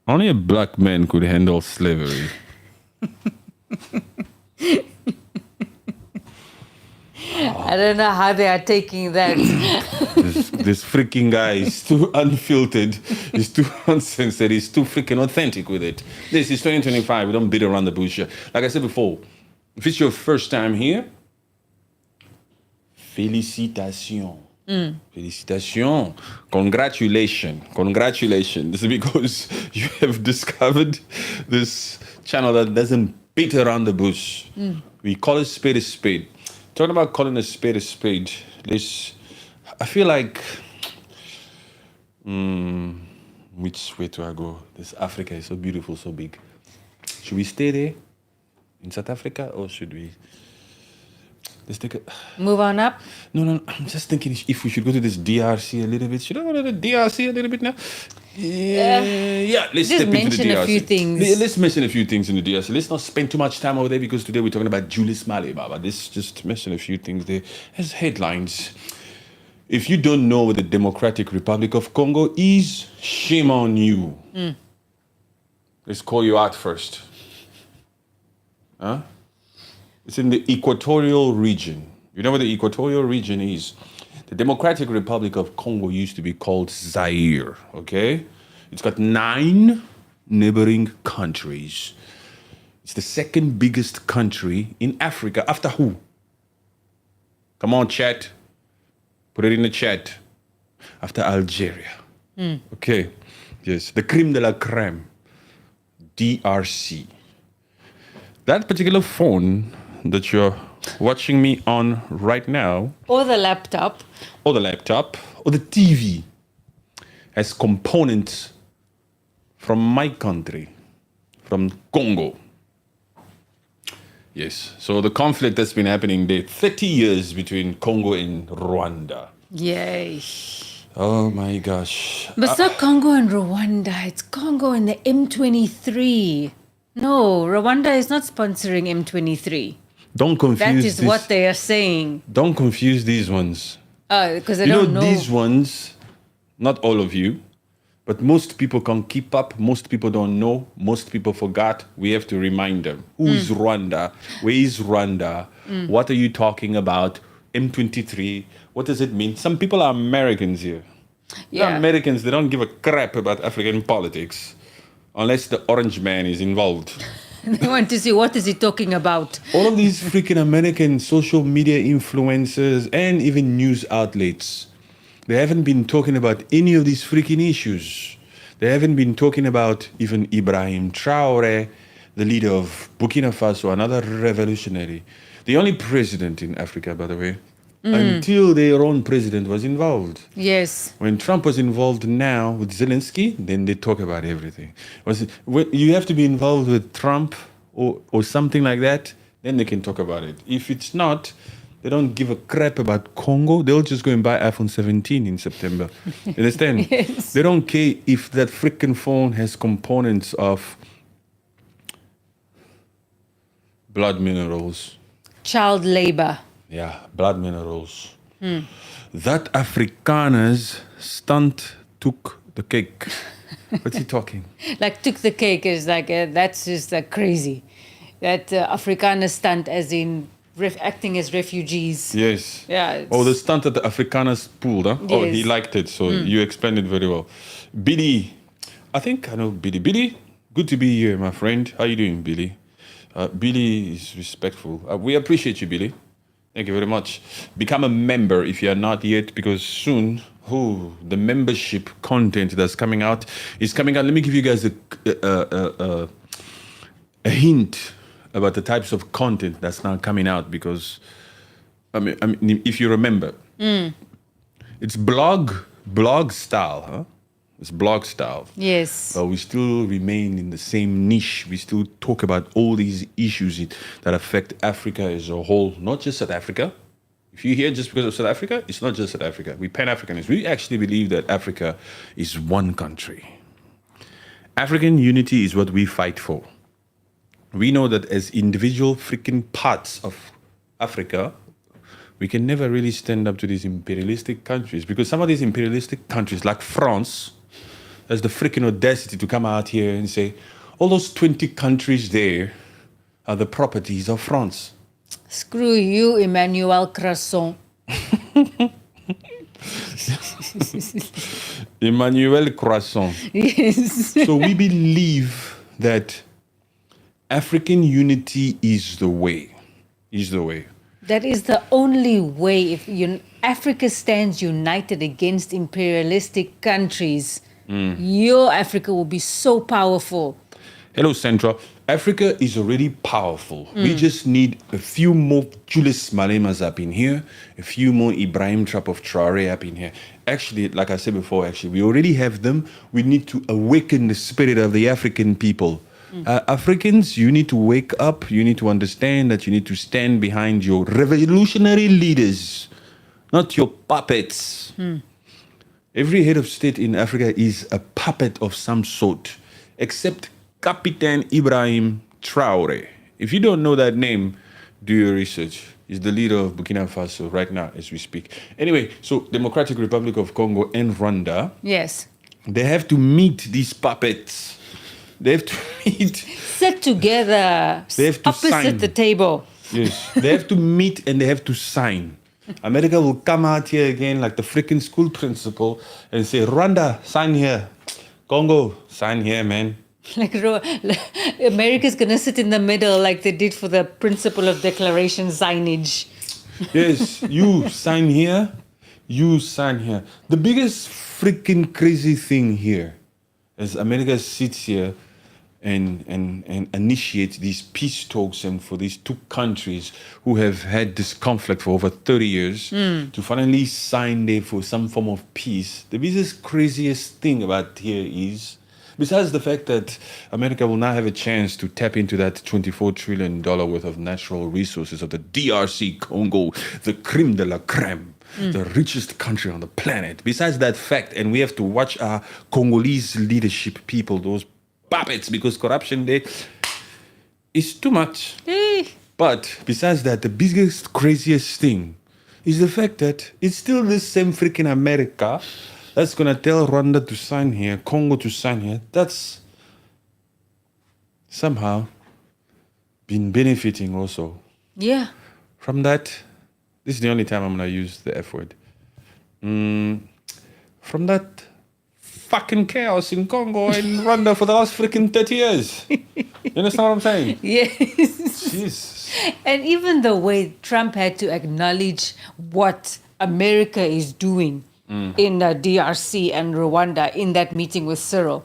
only a black man could handle slavery. I don't know how they are taking that. This freaking guy is too unfiltered. He's too uncensored. He's too freaking authentic with it. This is 2025. We don't beat around the bush here. Like I said before, if it's your first time here, félicitations. Félicitations. Congratulations. This is because you have discovered this channel that doesn't beat around the bush. We call it spade a spade. Talking about calling a spade, I feel like, which way do I go? This Africa is so beautiful, so big. Should we stay there in South Africa, or should we? Let's take a... Move on up. No. I'm just thinking if we should go to this DRC a little bit. Should I go to the DRC a little bit now? Yeah. Let's Just step into the mention a DRC. few things. Let's mention a few things in the DRC. Let's not spend too much time over there because today we're talking about Julius Malema. But let's just mention a few things there as headlines. If you don't know what the Democratic Republic of Congo is, shame on you. Let's call you out first. Huh? It's in the equatorial region. You know what the equatorial region is? The Democratic Republic of Congo used to be called Zaire, okay? It's got 9 neighboring countries. It's the second biggest country in Africa. After who? Come on, chat. Put it in the chat. After Algeria. Okay. Yes. The creme de la creme. DRC. That particular phone that you're watching me on right now, Or the laptop. or the laptop, or the TV, has components from my country, from Congo. Yes, so the conflict that's been happening there, 30 years between Congo and Rwanda. Yay. Oh my gosh. But it's not Congo and Rwanda. It's Congo and the M23. No, Rwanda is not sponsoring M23. Don't confuse That is this. what they are saying. Don't confuse these ones. Because they You don't know, know. these ones, not all of you, but most people can't keep up. Most people don't know. Most people forgot. We have to remind them. Who is Rwanda? Where is Rwanda? What are you talking about? M23. What does it mean? Some people are Americans here. They're Yeah. Americans, they don't give a crap about African politics unless the orange man is involved. They want to see what is he talking about. All of these freaking American social media influencers and even news outlets, they haven't been talking about any of these freaking issues. They haven't been talking about even Ibrahim Traore, the leader of Burkina Faso, another revolutionary. The only president in Africa, by the way, until their own president was involved. Yes. When Trump was involved now with Zelensky, then they talk about everything. You have to be involved with Trump or something like that, then they can talk about it. If it's not, they don't give a crap about Congo. They'll just go and buy iPhone 17 in September. You understand? Yes. They don't care if that freaking phone has components of blood minerals. Child labor. Yeah, blood minerals. That Afrikaners stunt took the cake. What's he talking? Like took the cake is like, that's just crazy. That Afrikaner stunt as in acting as refugees. Yes. Yeah. Oh, the stunt that the Afrikaners pulled, huh? Oh, he Yes. liked it, so you explained it very well. Billy, I think I know Billy. Billy, good to be here, my friend. How you doing, Billy? Billy is respectful. We appreciate you, Billy. Thank you very much. Become a member if you are not yet, because soon, the membership content that's coming out is coming out. Let me give you guys a hint about the types of content that's now coming out, because I mean, if you remember, it's blog style, huh? It's blog style. Yes. But we still remain in the same niche. We still talk about all these issues that affect Africa as a whole, not just South Africa. If you're here just because of South Africa, it's not just South Africa. We Pan-Africanists. We actually believe that Africa is one country. African unity is what we fight for. We know that as individual freaking parts of Africa, we can never really stand up to these imperialistic countries, because some of these imperialistic countries, like France, has the freaking audacity to come out here and say, all those 20 countries there are the properties of France. Screw you, Emmanuel Crasson. Emmanuel Croissant. Yes. So we believe that African unity is the way. Is the way. That is the only way. If Africa stands united against imperialistic countries, your Africa will be so powerful. Hello, Central. Africa is already powerful. We just need a few more Julius Malemas up in here, a few more Ibrahim Traore up in here. Actually, like I said before, we already have them. We need to awaken the spirit of the African people. Africans, you need to wake up. You need to understand that you need to stand behind your revolutionary leaders, not your puppets. Every head of state in Africa is a puppet of some sort, except Captain Ibrahim Traore. If you don't know that name, Do your research. He's the leader of Burkina Faso right now as we speak. Anyway, so Democratic Republic of Congo and Rwanda. Yes. They have to meet these puppets. They have to meet. Sit together. They have to opposite sign. the table. Yes. They have to meet and they have to sign. America will come out here again like the freaking school principal and say, Rwanda, sign here. Congo, sign here, man. Like America's gonna sit in the middle like they did for the principle of declaration signage. Yes, you sign here, you sign here. The biggest freaking crazy thing here is America sits here and initiates these peace talks and for these two countries who have had this conflict for over 30 years to finally sign there for some form of peace. The biggest craziest thing about here is, besides the fact that America will now have a chance to tap into that $24 trillion worth of natural resources of the DRC Congo, the creme de la creme, the richest country on the planet. Besides that fact, and we have to watch our Congolese leadership people, those puppets, because corruption there is too much. But besides that, the biggest, craziest thing is the fact that it's still the same freaking America that's going to tell Rwanda to sign here, Congo to sign here. That's somehow been benefiting also. Yeah. From that, this is the only time I'm going to use the F word. From that fucking chaos in Congo and Rwanda for the last freaking 30 years. You understand what I'm saying? Yes. Jesus. And even the way Trump had to acknowledge what America is doing in DRC and Rwanda in that meeting with Cyril.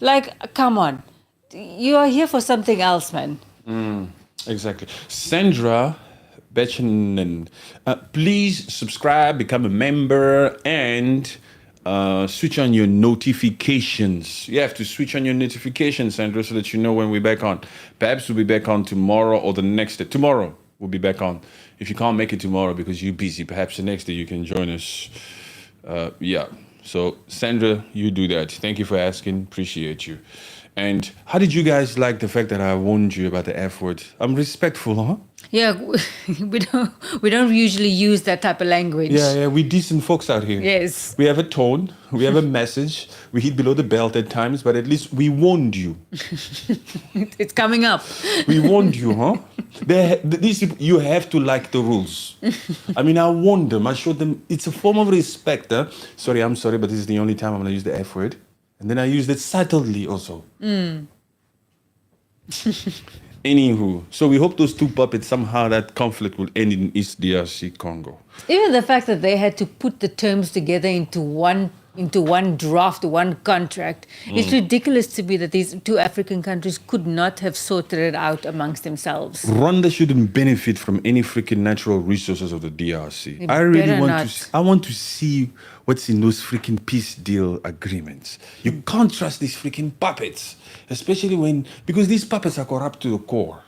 Like, come on. You are here for something else, man. Exactly. Sandra Bechanen, please subscribe, become a member, and switch on your notifications. You have to switch on your notifications, Sandra, so that you know when we're back on. Perhaps we'll be back on tomorrow or the next day. Tomorrow we'll be back on. If you can't make it tomorrow because you're busy, perhaps the next day you can join us. So Sandra, you do that. Thank you for asking. Appreciate you. And how did you guys like the fact that I warned you about the F word? I'm respectful, huh? Yeah, we don't usually use that type of language. Yeah, we decent folks out here. Yes. We have a tone, we have a message, we hit below the belt at times, but at least we warned you. It's coming up. We warned you, huh? These people, you have to like the rules. I mean, I warned them, I showed them, it's a form of respect. Huh? Sorry, I'm sorry, but this is the only time I'm going to use the F word. And then I used it subtly also. Anywho, so we hope those two puppets, somehow that conflict will end in East DRC Congo. Even the fact that they had to put the terms together into one draft, one contract, it's ridiculous to me that these two African countries could not have sorted it out amongst themselves. Rwanda shouldn't benefit from any freaking natural resources of the DRC. It I really better want not. to. I want to see what's in those freaking peace deal agreements. You can't trust these freaking puppets, especially because these puppets are corrupt to the core.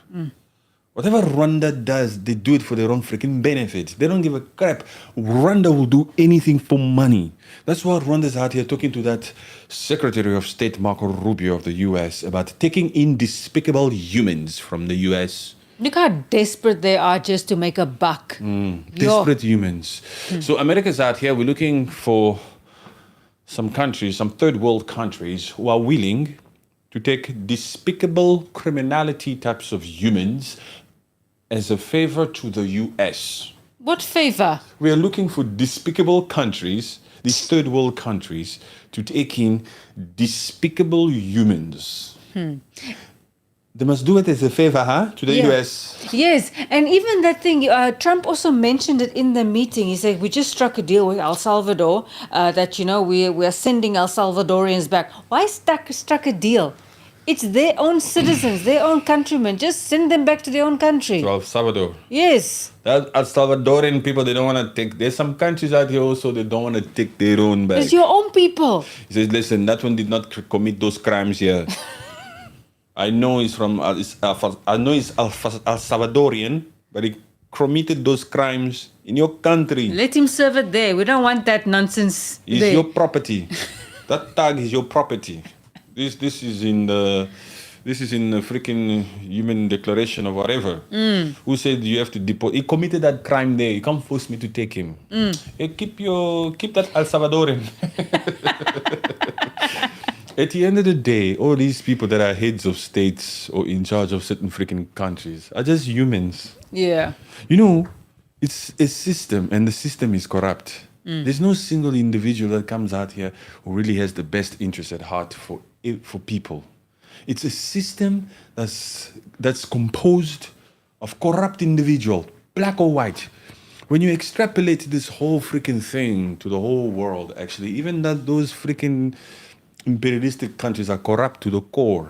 Whatever Rwanda does, they do it for their own freaking benefit. They don't give a crap. Rwanda will do anything for money. That's why Rwanda's out here talking to that Secretary of State, Marco Rubio of the US, about taking in despicable humans from the US. Look how desperate they are just to make a buck. Desperate humans. So America's out here. We're looking for some countries, some third world countries who are willing to take despicable criminality types of humans as a favor to the US. What favor? We are looking for despicable countries, these third world countries, to take in despicable humans. They must do it as a favor, huh, to the US. Yes, and even that thing, Trump also mentioned it in the meeting. He said, we just struck a deal with El Salvador that, we are sending El Salvadorians back. Why struck a deal? It's their own citizens, their own countrymen. Just send them back to their own country. To El Salvador. Yes. That El Salvadorian people, they don't want to take... There's some countries out here also, they don't want to take their own back. It's your own people. He says, listen, that one did not commit those crimes here. I know he's from... I know he's El Salvadorian, but he committed those crimes in your country. Let him serve it there. We don't want that nonsense It's there. your property. That tag is your property. This is in the This is in the freaking Human Declaration or whatever. Who said you have to deport? He committed that crime there. You can't force me to take him. Hey, keep that El Salvadorian. At the end of the day, all these people that are heads of states or in charge of certain freaking countries are just humans. Yeah. You know, it's a system, and the system is corrupt. There's no single individual that comes out here who really has the best interest at heart for people. It's a system that's composed of corrupt individuals, black or white. When you extrapolate this whole freaking thing to the whole world, actually, even that those freaking imperialistic countries are corrupt to the core.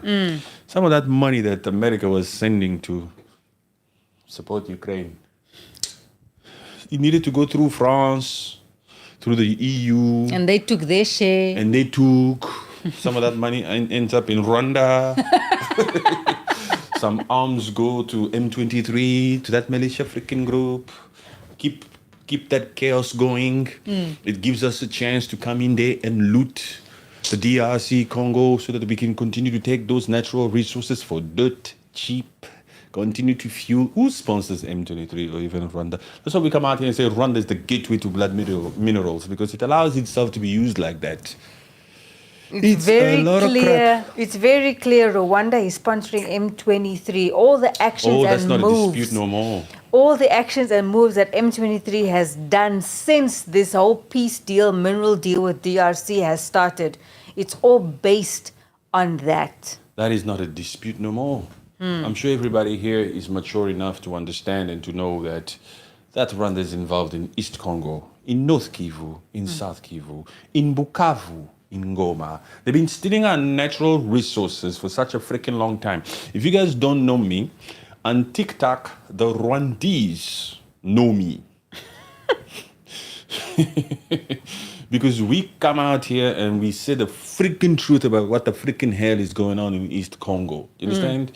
Some of that money that America was sending to support Ukraine, it needed to go through France, through the EU. And they took their share. And they took some of that money and ends up in Rwanda. Some arms go to M23, to that militia freaking group. Keep that chaos going. It gives us a chance to come in there and loot the DRC, Congo, so that we can continue to take those natural resources for dirt cheap. Continue to fuel. Who sponsors M23 or even Rwanda? That's why we come out here and say Rwanda is the gateway to blood minerals, because it allows itself to be used like that. It's very clear. It's very clear. Rwanda is sponsoring M23. All the actions and moves. Oh, that's not a dispute no more. All the actions and moves that M23 has done since this whole peace deal, mineral deal with DRC has started, it's all based on that. That is not a dispute no more. I'm sure everybody here is mature enough to understand and to know that Rwanda is involved in East Congo, in North Kivu, in South Kivu, in Bukavu, in Goma. They've been stealing our natural resources for such a freaking long time. If you guys don't know me, on TikTok, the Rwandese know me. Because we come out here and we say the freaking truth about what the freaking hell is going on in East Congo. You understand?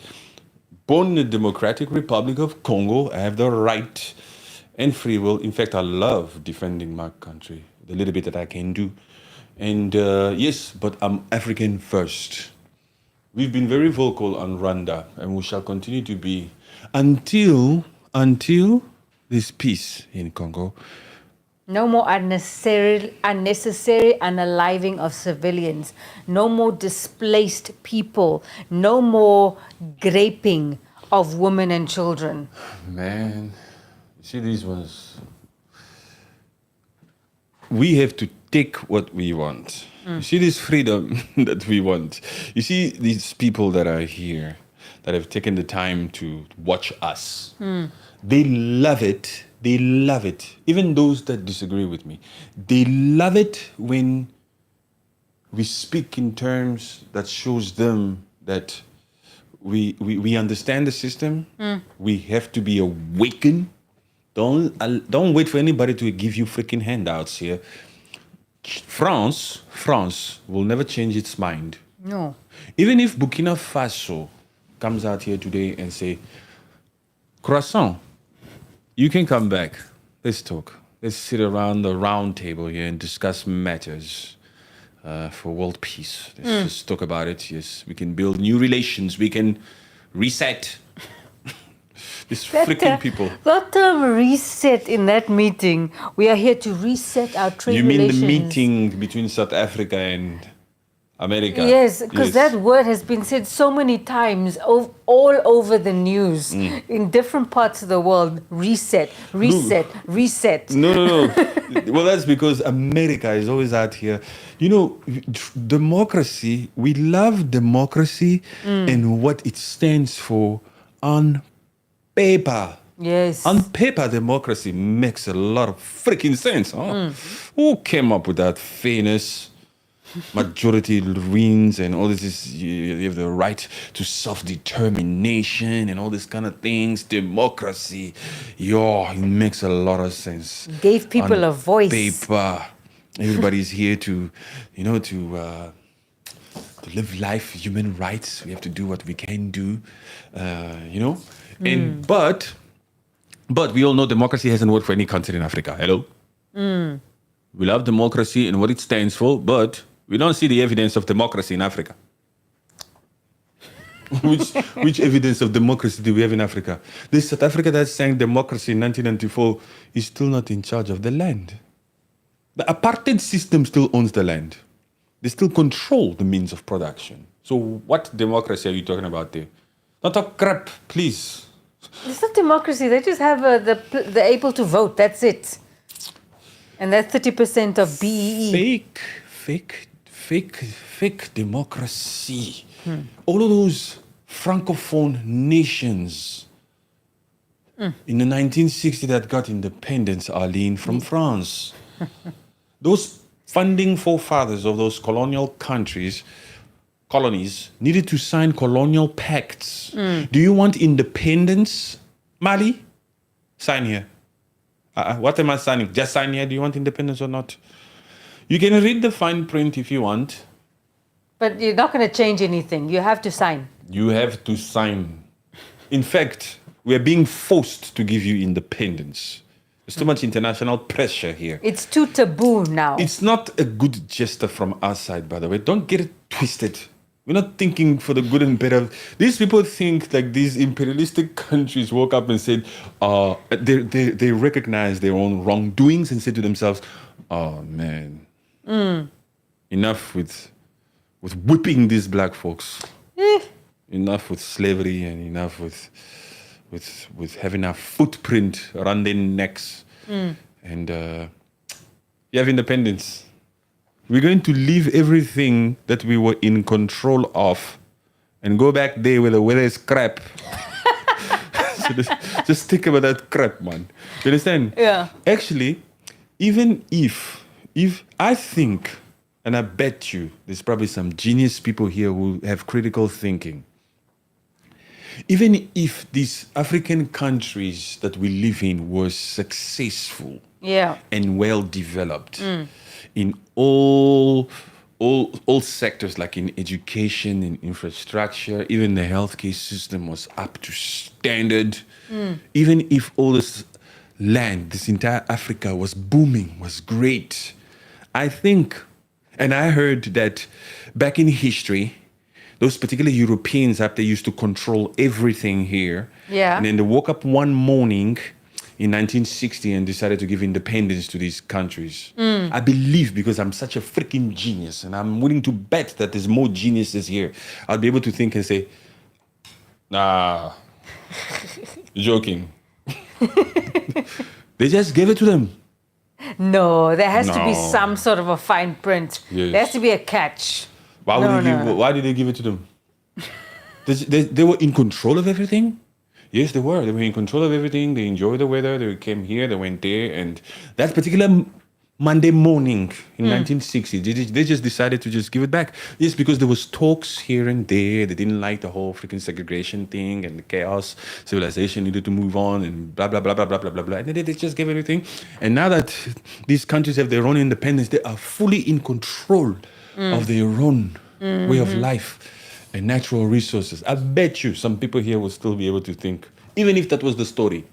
Born in the Democratic Republic of Congo, I have the right and free will. In fact, I love defending my country, the little bit that I can do. And yes, but I'm African first. We've been very vocal on Rwanda, and we shall continue to be until there's peace in Congo. No more unnecessary unaliving of civilians. No more displaced people. No more raping of women and children. Man, you see these ones. We have to take what we want. You see this freedom that we want. You see these people that are here, that have taken the time to watch us. They love it. They love it. Even those that disagree with me. They love it when we speak in terms that shows them that we understand the system. We have to be awakened. Don't wait for anybody to give you freaking handouts here. France will never change its mind. No. Even if Burkina Faso comes out here today and say, croissant, you can come back. Let's talk. Let's sit around the round table here and discuss matters for world peace. Let's just talk about it. Yes, we can build new relations. We can reset. These freaking people. That term reset in that meeting, we are here to reset our trade relations. You mean the meeting between South Africa and America? Yes, because that word has been said so many times all over the news in different parts of the world. Reset. No. Well, that's because America is always out here. You know, democracy, we love democracy and what it stands for on paper. Yes. On paper, democracy makes a lot of freaking sense. Huh? Who came up with that fairness? Majority wins and all this is, you have the right to self-determination and all these kind of things. Democracy, it makes a lot of sense. Gave people a voice. Paper, everybody's here to live life, human rights. We have to do what we can do, And but we all know democracy hasn't worked for any country in Africa. Hello. We love democracy and what it stands for, but we don't see the evidence of democracy in Africa. Which evidence of democracy do we have in Africa? This South Africa that sang democracy in 1994 is still not in charge of the land. The apartheid system still owns the land. They still control the means of production. So what democracy are you talking about there? Not talk crap, please. It's not democracy. They just have the able to vote. That's it. And that's 30% of BEE. Fake democracy. All of those francophone nations in the 1960s that got independence, Arlene, from France. Those funding forefathers of those colonial countries, colonies, needed to sign colonial pacts. Do you want independence, Mali? Sign here. What am I signing? Just sign here. Do you want independence or not? You can read the fine print if you want. But you're not going to change anything. You have to sign. You have to sign. In fact, we are being forced to give you independence. There's too much international pressure here. It's too taboo now. It's not a good gesture from our side, by the way. Don't get it twisted. We're not thinking for the good and better. These people think like these imperialistic countries woke up and said, they recognize their own wrongdoings and said to themselves, oh man, enough with whipping these black folks. Enough with slavery and enough with having a footprint around their necks. And you have independence. We're going to leave everything that we were in control of and go back there where the weather is crap. So just think about that crap, man. You understand? Yeah. Actually, even if I think, and I bet you there's probably some genius people here who have critical thinking. Even if these African countries that we live in were successful and well developed in all sectors, like in education, in infrastructure, even the healthcare system was up to standard. Even if all this land, this entire Africa was booming, was great. I think, and I heard that back in history, those particular Europeans up there used to control everything here. Yeah. And then they woke up one morning in 1960 and decided to give independence to these countries. I believe, because I'm such a freaking genius and I'm willing to bet that there's more geniuses here, I'll be able to think and say, nah, joking. They just gave it to them. No, there has to be No. some sort of a fine print. Yes. There has to be a catch. Why did they give it to them? They were in control of everything? Yes, they were. They were in control of everything. They enjoyed the weather. They came here, they went there. And that particular Monday morning in 1960, they just decided to just give it back. Yes, because there was talks here and there. They didn't like the whole freaking segregation thing and the chaos. Civilization needed to move on and blah, blah, blah, blah, blah, blah, blah, blah. And they just gave everything. And now that these countries have their own independence, they are fully in control of their own way of life and natural resources. I bet you some people here will still be able to think, even if that was the story,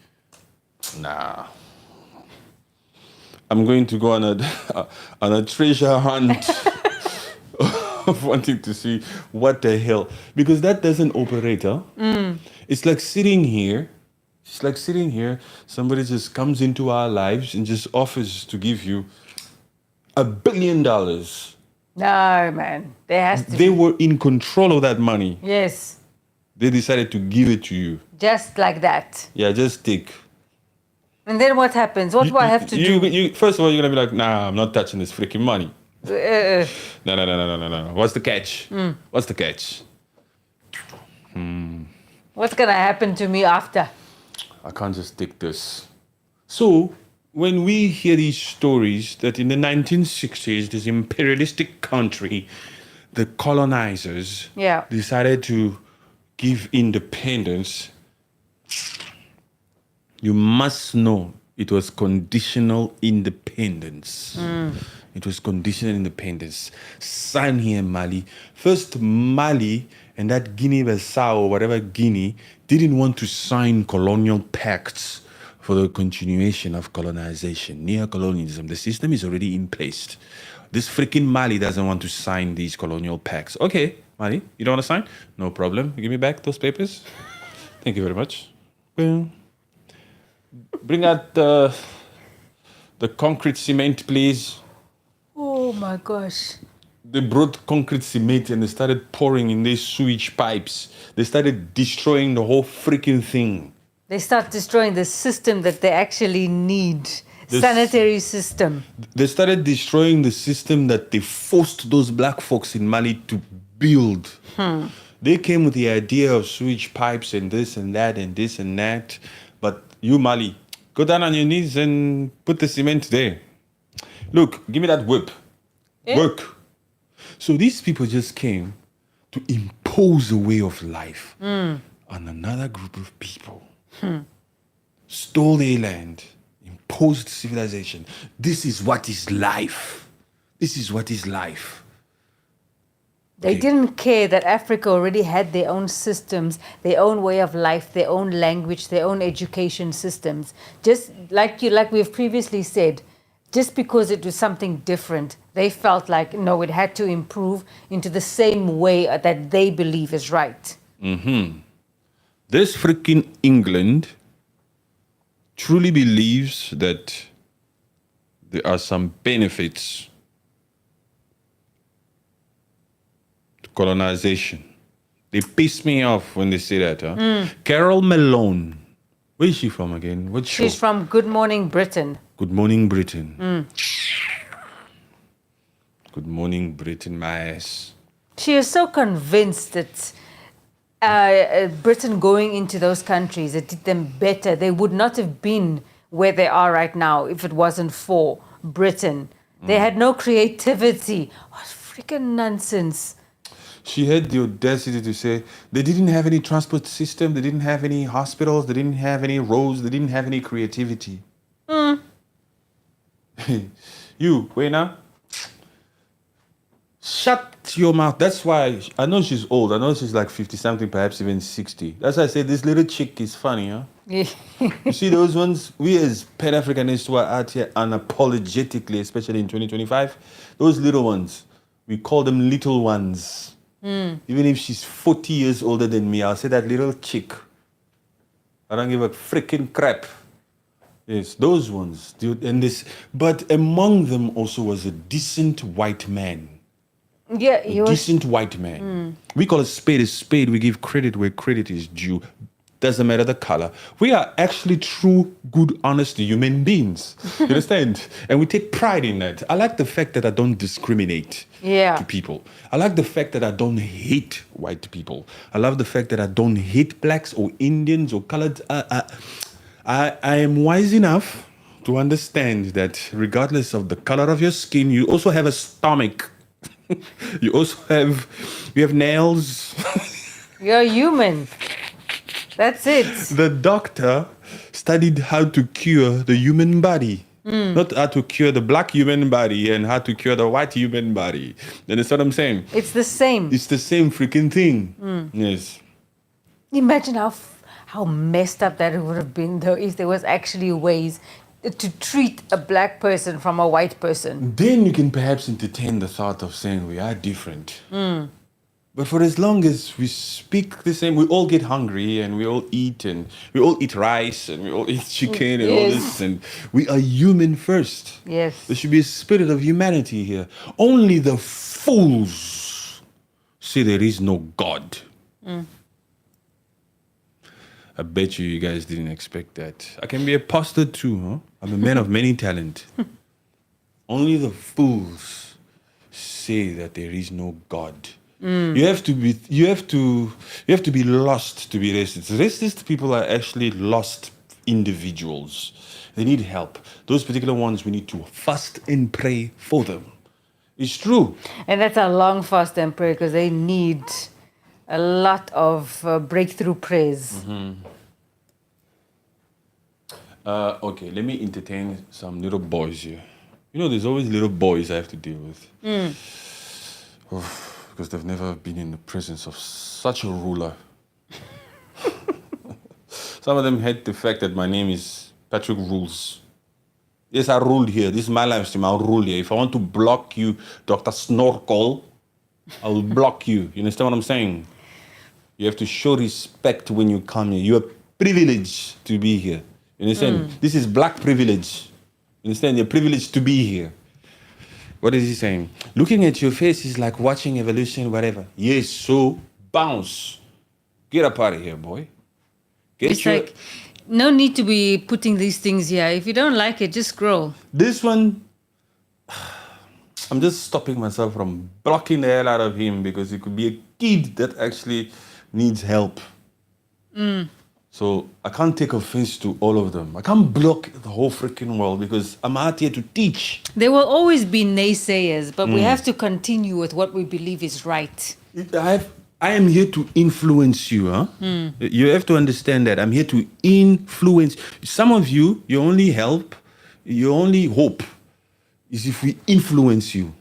nah, I'm going to go on a treasure hunt of wanting to see what the hell, because that doesn't operate, huh? It's like sitting here. Somebody just comes into our lives and just offers to give you $1 billion. No, man. There has to They be. were in control of that money. Yes. They decided to give it to you. Just like that. Yeah, just take. And then what happens? What do I have to do? First of all, you're going to be like, nah, I'm not touching this freaking money. No. What's the catch? What's the catch? What's going to happen to me after? I can't just take this. So, when we hear these stories that in the 1960s, this imperialistic country, the colonizers decided to give independence, you must know it was conditional independence. It was conditional independence. Sign here, Mali. First, Mali and that Guinea-Bissau, or whatever Guinea, didn't want to sign colonial pacts for the continuation of colonization, neo-colonialism. The system is already in place. This freaking Mali doesn't want to sign these colonial pacts. Okay, Mali, you don't want to sign? No problem. Give me back those papers. Thank you very much. Well, bring out the concrete cement, please. Oh my gosh. They brought concrete cement and they started pouring in these sewage pipes. They started destroying the whole freaking thing. They start destroying the system that they actually need. Sanitary system. They started destroying the system that they forced those black folks in Mali to build. They came with the idea of sewage pipes and this and that and this and that. But you, Mali, go down on your knees and put the cement there. Look, give me that whip. Work. So these people just came to impose a way of life on another group of people. Stole their land, imposed civilization. This is what is life. This is what is life. They didn't care that Africa already had their own systems, their own way of life, their own language, their own education systems. Just like we've previously said, just because it was something different, they felt like, no, it had to improve into the same way that they believe is right. This freaking England truly believes that there are some benefits to colonization. They piss me off when they say that. Carol Malone. Where is she from again? What show? She's from Good Morning Britain. Good Morning Britain. Good Morning Britain, my ass. She is so convinced that Britain going into those countries, it did them better. They would not have been where they are right now if it wasn't for Britain. They had no creativity. What freaking nonsense. She had the audacity to say they didn't have any transport system, they didn't have any hospitals, they didn't have any roads, they didn't have any creativity. You, wait now. Shut your mouth. That's why I know she's old. I know she's like 50 something, perhaps even 60. That's why I say this little chick is funny, huh? You see those ones? We as Pan-Africanists who are out here unapologetically, especially in 2025, those little ones, we call them little ones. Even if she's 40 years older than me, I'll say that little chick. I don't give a freaking crap. Yes, those ones. And this, but among them also was a decent white man. Yeah, he was Decent white man. We call a spade, we give credit where credit is due. Doesn't matter the color. We are actually true, good, honest human beings. You understand? And we take pride in that. I like the fact that I don't discriminate to people. I like the fact that I don't hate white people. I love the fact that I don't hate blacks or Indians or colored. I am wise enough to understand that regardless of the color of your skin, you also have a stomach. You have nails. You're human. That's it. The doctor studied how to cure the human body. Not how to cure the black human body and how to cure the white human body. You understand what I'm saying? It's the same. It's the same freaking thing. Yes. Imagine how messed up that would have been, though, if there was actually ways to treat a black person from a white person. Then you can perhaps entertain the thought of saying we are different. But for as long as we speak the same, we all get hungry and we all eat rice and we all eat chicken and all this, and we are human first. Yes. There should be a spirit of humanity here. Only the fools say there is no God. I bet you guys didn't expect that. I can be a pastor too, huh? I'm a man of many talent. Only the fools say that there is no God. You have to be lost to be racist. Racist people are actually lost individuals. They need help. Those particular ones, we need to fast and pray for them. It's true. And that's a long fast and prayer because they need a lot of breakthrough prayers. Okay, let me entertain some little boys here. You know, there's always little boys I have to deal with. Because they've never been in the presence of such a ruler. Some of them hate the fact that my name is Patrick Rules. Yes, I rule here. This is my live stream. I'll rule here. If I want to block you, Dr. Snorkel, I'll block you. You understand what I'm saying? You have to show respect when you come here. You are privileged to be here. You understand? This is black privilege. You understand? You're privileged to be here. What is he saying? Looking at your face is like watching evolution, whatever. Yes, so bounce. Get up out of here, boy. It's like, no need to be putting these things here. If you don't like it, just scroll. This one, I'm just stopping myself from blocking the hell out of him because it could be a kid that actually needs help. So I can't take offense to all of them. I can't block the whole freaking world because I'm out here to teach. There will always be naysayers, but we have to continue with what we believe is right. I am here to influence you. Huh? You have to understand that. I'm here to influence. Some of you, your only help, your only hope is if we influence you.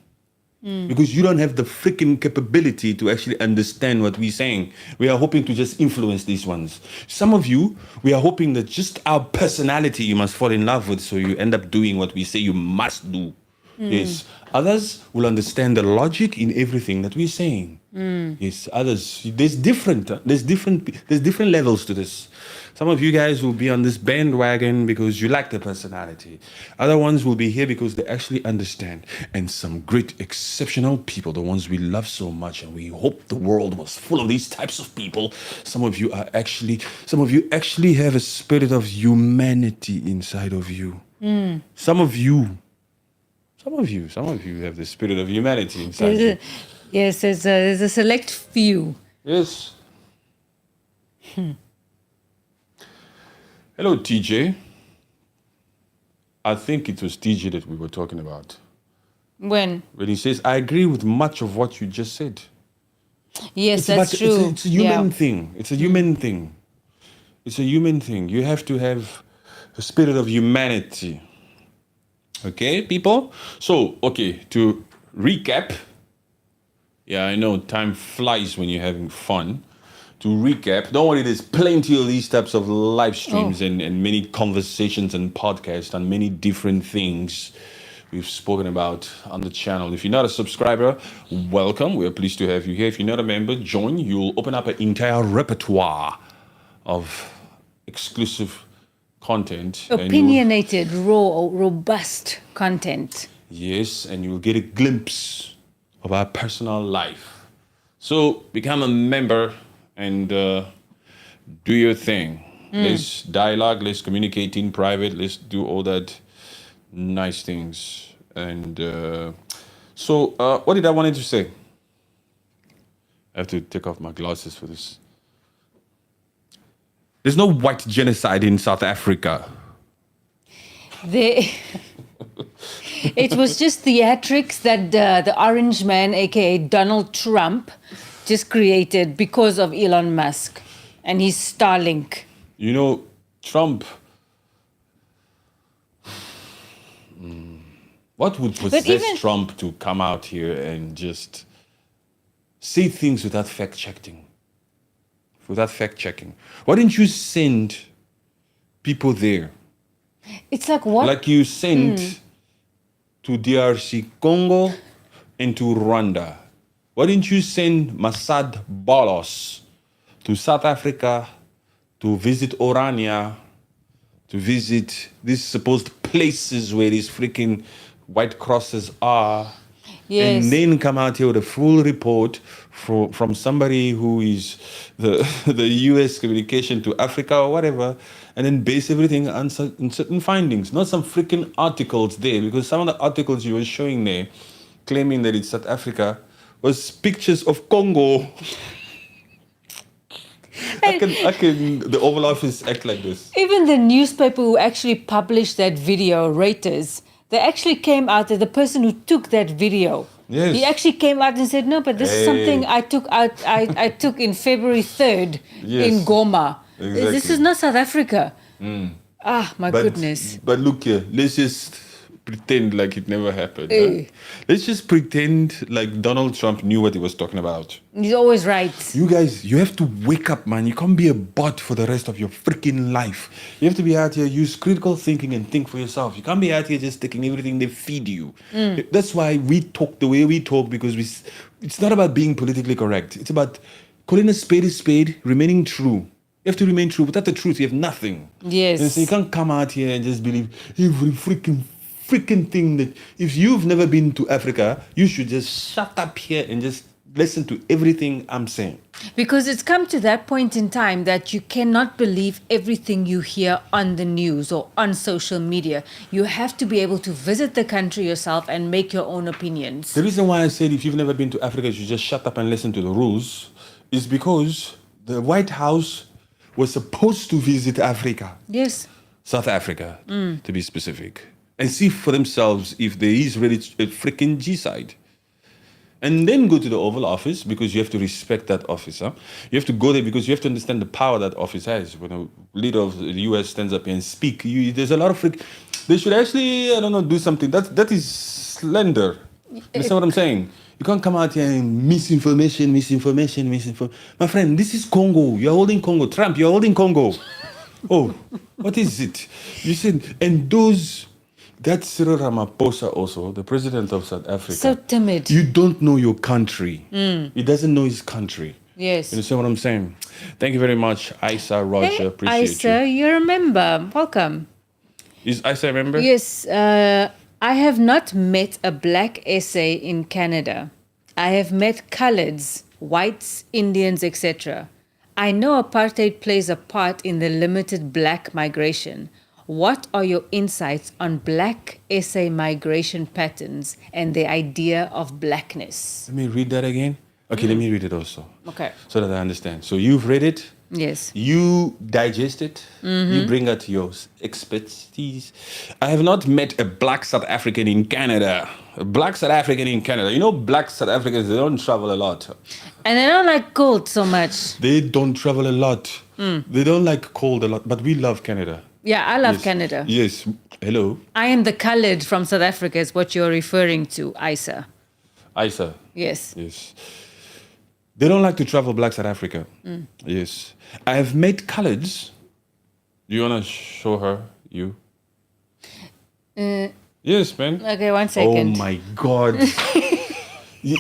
Because you don't have the freaking capability to actually understand what we're saying. We are hoping to just influence these ones. Some of you, we are hoping that just our personality you must fall in love with, so you end up doing what we say you must do. Yes. Others will understand the logic in everything that we're saying. Yes. Others, there's different levels to this. Some of you guys will be on this bandwagon because you like the personality. Other ones will be here because they actually understand. And some great, exceptional people, the ones we love so much, and we hope the world was full of these types of people. Some of you actually have a spirit of humanity inside of you. Some of you have the spirit of humanity inside you. Yes, there's a select few. Yes. Hello, TJ. I think it was TJ that we were talking about. When he says, I agree with much of what you just said. Yes, that's true. It's a human thing. It's a human thing. It's a human thing. You have to have a spirit of humanity. Okay, people? So, okay, to recap. Yeah, I know time flies when you're having fun. To recap, don't worry, there's plenty of these types of live streams and many conversations and podcasts on many different things we've spoken about on the channel. If you're not a subscriber, welcome. We're pleased to have you here. If you're not a member, join. You'll open up an entire repertoire of exclusive content. Opinionated, raw, robust content. Yes, and you'll get a glimpse of our personal life. So become a member and do your thing. Let's dialogue, let's communicate in private, let's do all that nice things. And what did I wanted to say? I have to take off my glasses for this. There's no white genocide in South Africa. It was just theatrics that the orange man, aka Donald Trump, just created because of Elon Musk and his Starlink. You know, Trump. What would possess Trump to come out here and just say things without fact checking? Why didn't you send people there? It's like what? Like you sent to DRC Congo and to Rwanda. Why didn't you send Masad Bolos to South Africa to visit Orania, to visit these supposed places where these freaking white crosses are? Yes. And then come out here with a full report from somebody who is the US communication to Africa or whatever, and then base everything on certain findings, not some freaking articles there, because some of the articles you were showing there, claiming that it's South Africa, was pictures of Congo. The Oval Office act like this. Even the newspaper who actually published that video, Reuters, they actually came out, the person who took that video, yes, he actually came out and said, no, but this is something I took out. I took in February 3rd in Goma. Exactly. This is not South Africa. My goodness. But look here, let's just pretend like it never happened. Huh? Let's just pretend like Donald Trump knew what he was talking about. He's always right. You guys, you have to wake up, man. You can't be a bot for the rest of your freaking life. You have to be out here, use critical thinking and think for yourself. You can't be out here just taking everything they feed you. That's why we talk the way we talk, because it's not about being politically correct. It's about calling a spade, remaining true. You have to remain true. Without the truth, you have nothing. Yes. And so you can't come out here and just believe every freaking thing that if you've never been to Africa, you should just shut up here and just listen to everything I'm saying. Because it's come to that point in time that you cannot believe everything you hear on the news or on social media. You have to be able to visit the country yourself and make your own opinions. The reason why I said if you've never been to Africa, you should just shut up and listen to the rules is because the White House was supposed to visit Africa. Yes. South Africa, to be specific, and see for themselves if there is really a freaking G-side. And then go to the Oval Office because you have to respect that office. Huh? You have to go there because you have to understand the power that office has. When a leader of the US stands up here and speak, there's a lot of they should actually, do something. That is slander. You understand what I'm saying? You can't come out here and misinformation. My friend, this is Congo. You're holding Congo. Trump, you're holding Congo. Oh, what is it? You said, and that's Cyril Ramaphosa also, the president of South Africa. So timid. You don't know your country. He doesn't know his country. Yes. You understand what I'm saying? Thank you very much, Isa, Roger. Hey, appreciate Isa, you're a member. Welcome. you. Is Isa a member? Yes. I have not met a black SA in Canada. I have met coloreds, whites, Indians, etc. I know apartheid plays a part in the limited black migration. What are your insights on black SA migration patterns and the idea of blackness? Let me read that again. Okay, let me read it also. Okay. So that I understand. So you've read it. Yes. You digest it. You bring out your expertise. I have not met a black South African in Canada. A black South African in Canada. You know, black South Africans, they don't travel a lot. And I don't like cold so much. They don't travel a lot. They don't like cold a lot, but we love Canada. Yeah, I love Yes. Canada. Yes. Hello. I am the colored from South Africa is what you're referring to, Isa. Isa. Yes. Yes. They don't like to travel, black South Africa. Yes. I have met coloreds. Do you want to show her you? Yes, man. Okay, 1 second. Oh my God.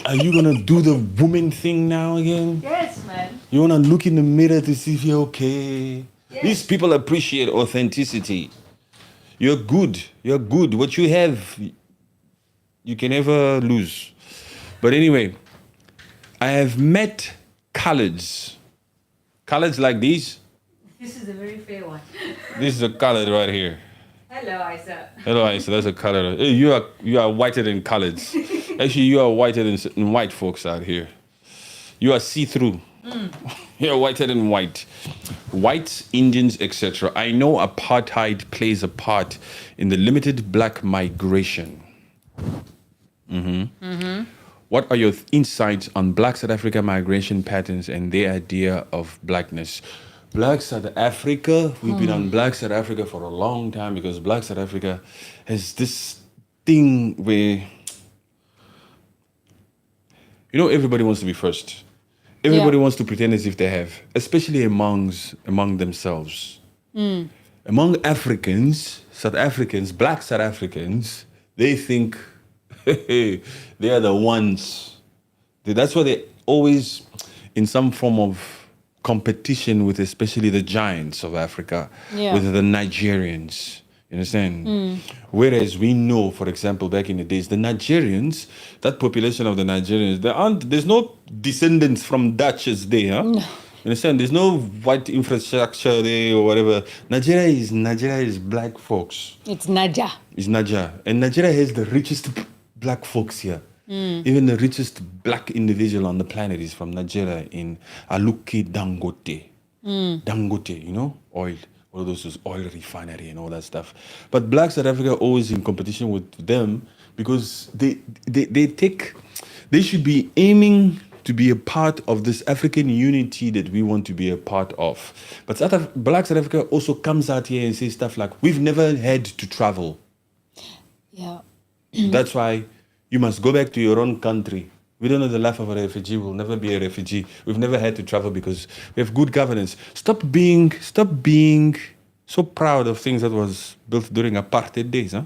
Are you going to do the woman thing now again? Yes, man. You want to look in the mirror to see if you're okay? Yes. These people appreciate authenticity. You're good. You're good. What you have, you can never lose. But anyway, I have met coloreds. Coloreds like these. This is a very fair one. This is a colored right here. Hello, Isa. Hello, Isa. That's a color. Hey, you are whiter than coloreds. Actually, you are whiter than white folks out here. You are see-through. You're whiter than white. Whites, Indians, etc. I know apartheid plays a part in the limited black migration. What are your insights on black South Africa migration patterns and their idea of blackness? Black South Africa, we've been on Black South Africa for a long time because Black South Africa has this thing where, everybody wants to be first. Everybody wants to pretend as if they have, especially among themselves. Among Africans, South Africans, black South Africans, they think they are the ones. That's why they always in some form of competition with especially the giants of Africa, with the Nigerians. You understand? Whereas we know, for example, back in the days, the Nigerians, that population of the Nigerians, there's no descendants from Dutches there. Huh? No. You understand? There's no white infrastructure there or whatever. Nigeria is black folks. It's Naja. It's Naja. And Nigeria has the richest black folks here. Even the richest black individual on the planet is from Nigeria in Aluki Dangote. Dangote, oil. All those oil refinery and all that stuff. But black South Africa are always in competition with them because they should be aiming to be a part of this African unity that we want to be a part of. But black South Africa also comes out here and says stuff like, we've never had to travel. Yeah. That's why you must go back to your own country. We don't know the life of a refugee. We'll never be a refugee. We've never had to travel because we have good governance. Stop being so proud of things that was built during apartheid days, huh?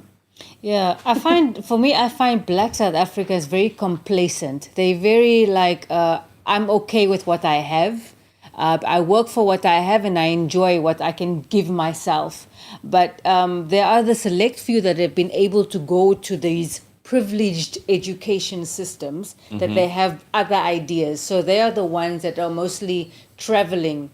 Yeah, I find Black South Africa is very complacent. They're very like, I'm okay with what I have. I work for what I have and I enjoy what I can give myself. But there are the select few that have been able to go to these privileged education systems that they have other ideas. So they are the ones that are mostly traveling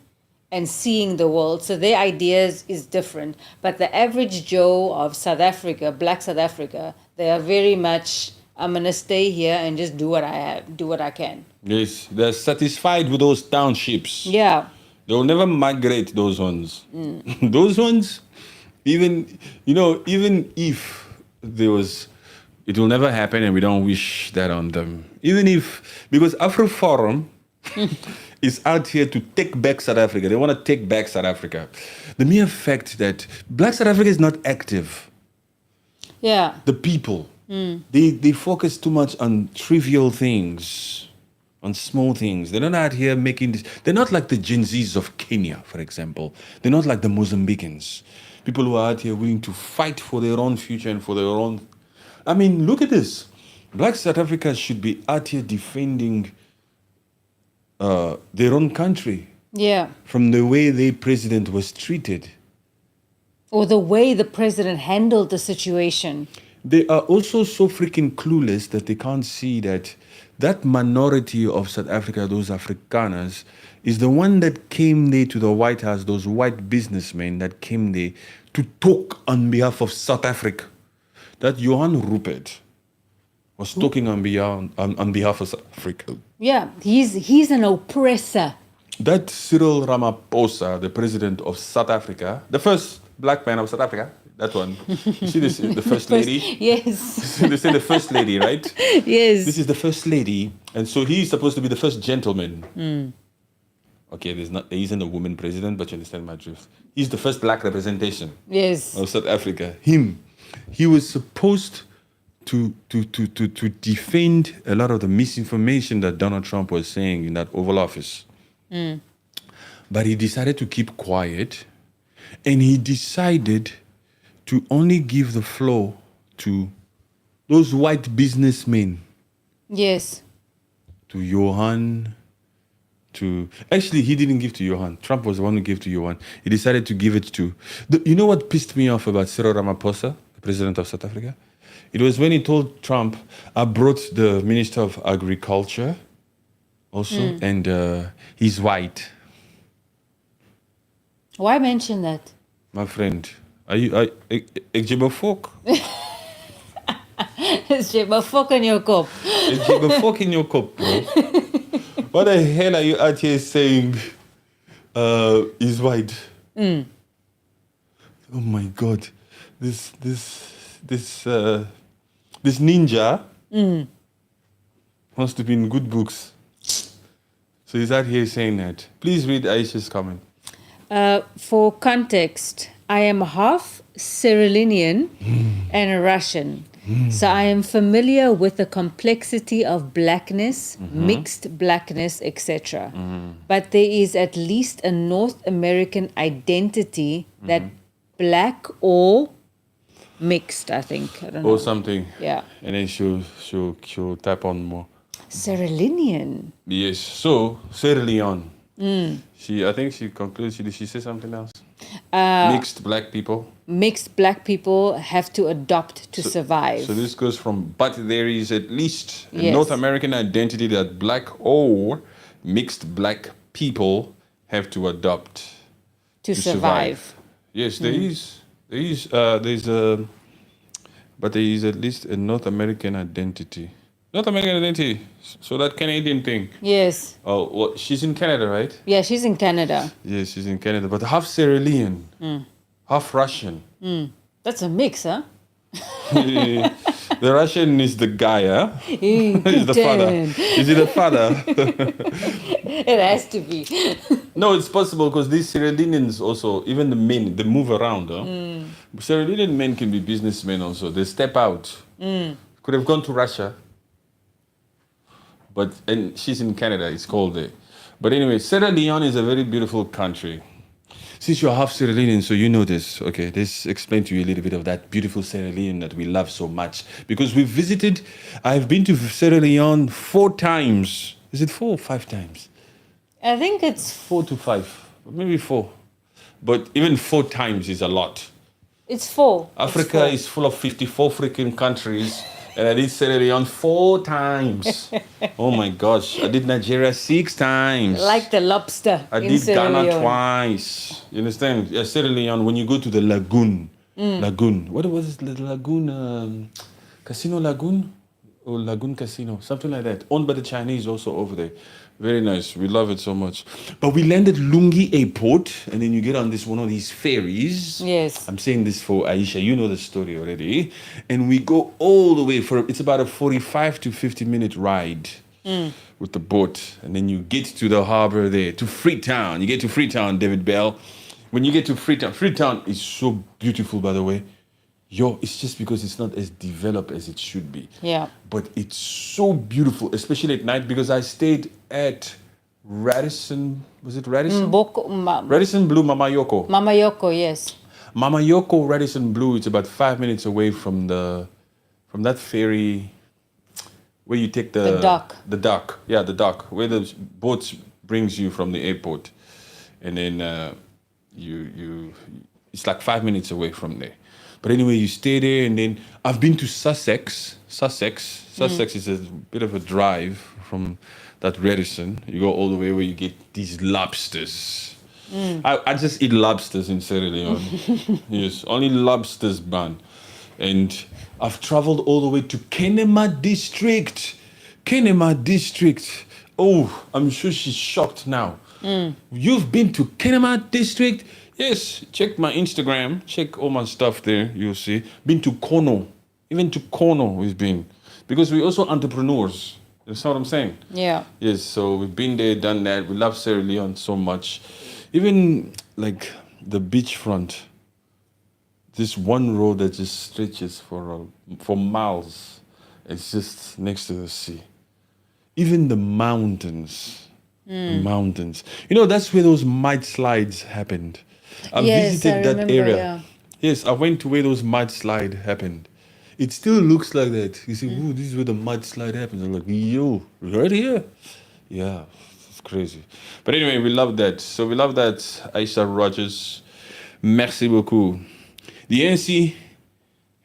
and seeing the world. So their ideas is different. But the average Joe of South Africa, Black South Africa, they are very much, I'm gonna stay here and just do what I have, do what I can. Yes, they're satisfied with those townships. Yeah. They'll never migrate those ones. Those ones, even if there was, it will never happen and we don't wish that on them. Because AfroForum is out here to take back South Africa. They want to take back South Africa. The mere fact that Black South Africa is not active. Yeah. The people, they focus too much on trivial things, on small things. They're not out here making this. They're not like the Gen Zs of Kenya, for example. They're not like the Mozambicans. People who are out here willing to fight for their own future and for their own. I mean, look at this. Black South Africa should be out here defending their own country Yeah. from the way their president was treated. Or the way the president handled the situation. They are also so freaking clueless that they can't see that minority of South Africa, those Afrikaners, is the one that came there to the White House, those white businessmen that came there to talk on behalf of South Africa. That Johann Rupert was talking on behalf of South Africa. Yeah, he's an oppressor. That Cyril Ramaphosa, the president of South Africa, the first black man of South Africa, that one. You see this, the first lady? Yes. They say the first lady, right? Yes. This is the first lady, and so he's supposed to be the first gentleman. Okay, there isn't a woman president, but you understand my drift. He's the first black representation Yes. of South Africa. He was supposed to defend a lot of the misinformation that Donald Trump was saying in that Oval Office. But he decided to keep quiet, and he decided to only give the floor to those white businessmen. Yes. To Johann, actually, he didn't give to Johann. Trump was the one who gave to Johann. He decided to give it to... You know what pissed me off about Cyril Ramaphosa, the president of South Africa? It was when he told Trump, I brought the Minister of Agriculture also, and he's white. Why mention that? My friend, ik je befok. Is maar fuck in your kop. Ik je befok in your kop, bro. What the hell are you out here saying he's white? Oh my God. This ninja must have been good books. So he's out here saying that. Please read Aisha's comment. For context, I am half Cyrilian and Russian. So I am familiar with the complexity of blackness, mixed blackness, etc. But there is at least a North American identity that black or mixed, I think. I don't know. Or something. Yeah. And then she'll tap on more. Cyrilian. Yes. So Sierra Leone. I think she concludes. Did she say something else? Mixed black people. Mixed black people have to adopt to survive. So this goes from, but there is at least a Yes. North American identity that black or mixed black people have to adopt to survive. Yes, there is but there is at least a North American identity. North American identity. So that Canadian thing. Yes. Oh, well, she's in Canada, right? Yeah, she's in Canada. Yes, she's in Canada, but half Sierra Leone, half Russian. That's a mix, huh? The Russian is the guy, huh? He's the father. Is he the father? It has to be. No, it's possible because these Sierra Leoneans also, even the men, they move around. Huh? Sierra Leonean men can be businessmen also. They step out. Could have gone to Russia. And she's in Canada, it's cold there. But anyway, Sierra Leone is a very beautiful country. Since you're half Sierra Leonean, so you know this. Okay, let's explain to you a little bit of that beautiful Sierra Leone that we love so much. Because we've visited, I've been to Sierra Leone 4 times. Is it 4 or 5 times? I think it's 4 to 5, maybe 4. But even 4 times is a lot. it's 4. Africa is full of 54 freaking countries, and I did Sierra Leone 4 times. Oh my gosh, I did Nigeria 6 times. Like the lobster I in did Sierra Ghana Leone. twice. You understand? Yeah, Sierra Leone, when you go to the lagoon, what was it? The lagoon, Casino Lagoon? Or Lagoon Casino, something like that. Owned by the Chinese also over there. Very nice. We love it so much. But we landed Lungi Airport, and then you get on one of these ferries. Yes. I'm saying this for Aisha. You know the story already. And we go all the way it's about a 45 to 50-minute ride with the boat. And then you get to the harbor there, to Freetown. You get to Freetown, David Bell. When you get to Freetown is so beautiful, by the way. It's just because it's not as developed as it should be. Yeah. But it's so beautiful, especially at night, because I stayed at Radisson. Was it Radisson? Radisson Blue, Mama Yoko. Mama Yoko, yes. Mama Yoko, Radisson Blue. It's about 5 minutes away from that ferry where you take the dock. The dock, yeah, the dock where the boats brings you from the airport, and then it's like 5 minutes away from there. But anyway, you stay there, and then I've been to Sussex. Sussex is a bit of a drive from that Radisson. You go all the way where you get these lobsters. I just eat lobsters in Sierra Leone. Yes, only lobsters, man. And I've traveled all the way to Kenema District. Kenema District. Oh, I'm sure she's shocked now. You've been to Kenema District? Yes, check my Instagram, check all my stuff there, you'll see. Been to Kono, even to Kono we've been. Because we're also entrepreneurs, that's what I'm saying. Yeah. Yes, so we've been there, done that. We love Sierra Leone so much. Even like the beachfront, this one road that just stretches for miles. It's just next to the sea. Even the mountains, the mountains. You know, that's where those mudslides happened. I visited that area. Yeah. Yes, I went to where those mudslide happened. It still looks like that. You see, ooh, this is where the mudslide happens. I'm like, yo, right here? Yeah, it's crazy. But anyway, we love that. So we love that, Aisha Rogers. Merci beaucoup. The ANC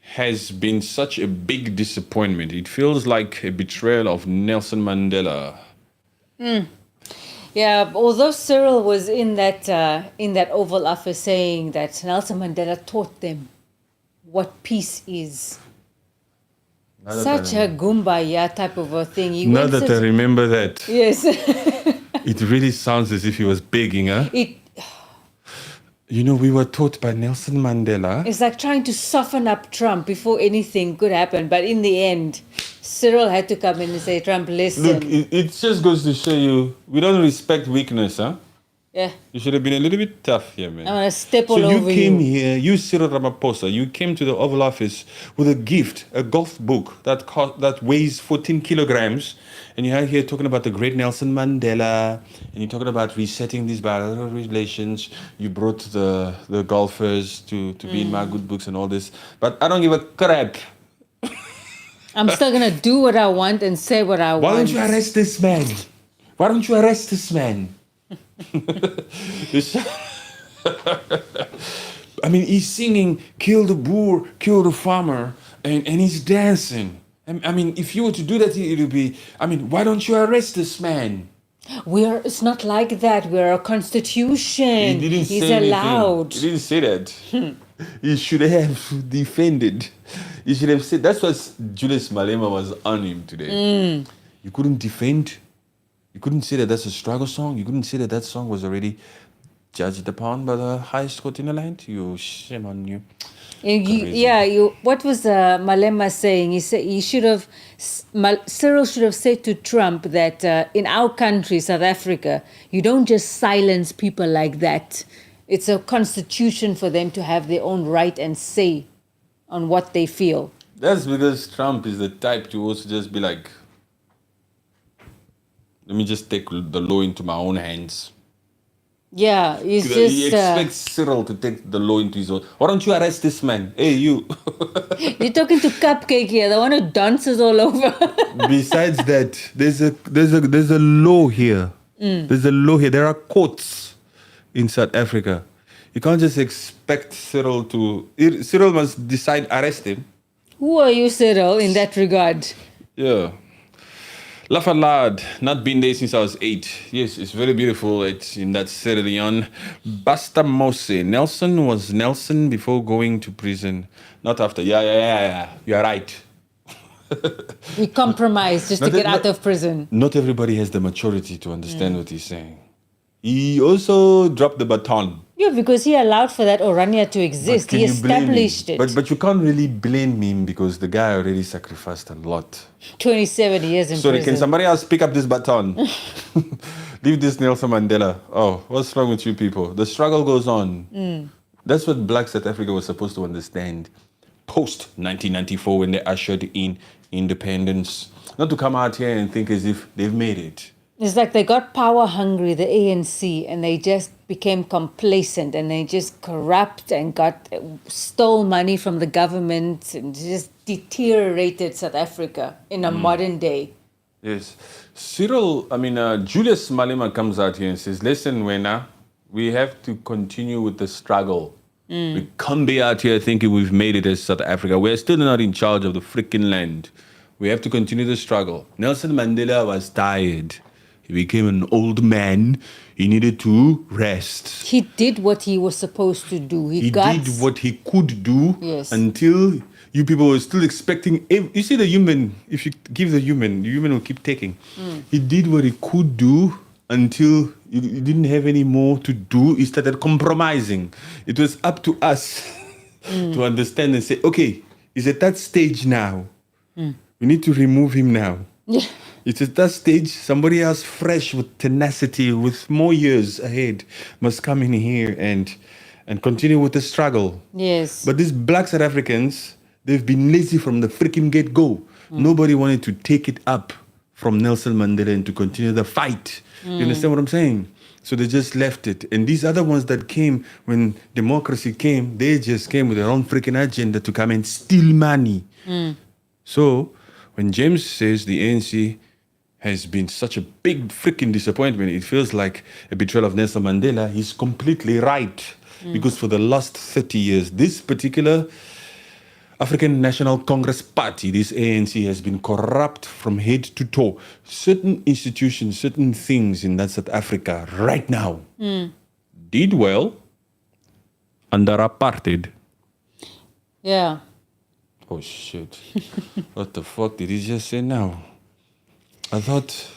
has been such a big disappointment. It feels like a betrayal of Nelson Mandela. Yeah, although Cyril was in that Oval Office saying that Nelson Mandela taught them what peace is. Such a Gumbaya type of a thing. Now that I remember that, yes. it really sounds as if he was begging, huh? You know, we were taught by Nelson Mandela. It's like trying to soften up Trump before anything could happen. But in the end, Cyril had to come in and say, Trump, listen. Look, it just goes to show you, we don't respect weakness, huh? Yeah. You should have been a little bit tough here, man. I'm going to step all So over you came here, you Cyril Ramaphosa, you came to the Oval Office with a gift, a golf book that weighs 14 kilograms, and you're here talking about the great Nelson Mandela, and you're talking about resetting these bilateral relations. You brought the golfers to be in my good books and all this, but I don't give a crap. I'm still going to do what I want and say what I want. Why don't you arrest this man? Why don't you arrest this man? I mean, he's singing "Kill the Boer, Kill the Farmer," and he's dancing. I mean, if you were to do that, it would be. I mean, why don't you arrest this man? It's not like that. We're a constitution. He didn't He's say allowed. Anything. He didn't say that. He should have defended. He should have said. That's what Julius Malema was on him today. You couldn't defend. You couldn't say that that's a struggle song. You couldn't say that song was already judged upon by the highest court in the land. You shame on you. What was Malema saying? He said Cyril should have said to Trump that in our country, South Africa, you don't just silence people like that. It's a constitution for them to have their own right and say on what they feel. That's because Trump is the type to also just be like, let me just take the law into my own hands. Yeah, he's He just. expects Cyril to take the law into his own. Why don't you arrest this man? Hey, you. You're talking to Cupcake here, the one who dances all over. Besides that, there's a law here. There's a law here. There are courts in South Africa. You can't just expect Cyril to. Cyril must decide arrest him. Who are you, Cyril, in that regard? Yeah. Laugh out loud. Not been there since I was 8. Yes, it's very beautiful. It's in that Sierra Leone. Basta Mose. Nelson was Nelson before going to prison. Not after. Yeah. You're right. He compromised just to get out of prison. Not everybody has the maturity to understand what he's saying. He also dropped the baton. Yeah, because he allowed for that Orania to exist. He established it. But you can't really blame him because the guy already sacrificed a lot. 27 years in Sorry, prison. can somebody else pick up this baton? Leave this Nelson Mandela. Oh, what's wrong with you people? The struggle goes on. That's what Black South Africa was supposed to understand post 1994 when they ushered in independence. Not to come out here and think as if they've made it. It's like they got power hungry, the ANC, and they just became complacent and they just corrupt and stole money from the government and just deteriorated South Africa in a modern day. Yes. Julius Malema comes out here and says, listen, Wena, we have to continue with the struggle. We can't be out here thinking we've made it as South Africa. We're still not in charge of the freaking land. We have to continue the struggle. Nelson Mandela was tired. He became an old man. He needed to rest. He did what he was supposed to do. He did what he could do until you people were still expecting. You see, the human, if you give the human will keep taking. He did what he could do until you didn't have any more to do. He started compromising. It was up to us to understand and say, okay, he's at that stage now. We need to remove him now. Yeah. It's at that stage, somebody else fresh with tenacity, with more years ahead, must come in here and continue with the struggle. Yes. But these Black South Africans, they've been lazy from the freaking get-go. Nobody wanted to take it up from Nelson Mandela and to continue the fight. You understand what I'm saying? So they just left it. And these other ones that came when democracy came, they just came with their own freaking agenda to come and steal money. So when James says the ANC has been such a big freaking disappointment, it feels like a betrayal of Nelson Mandela, he's completely right. Because for the last 30 years, this particular African National Congress Party, this ANC, has been corrupt from head to toe. Certain institutions, certain things in that South Africa right now did well under apartheid. Yeah. Oh shit. What the fuck did he just say now? I thought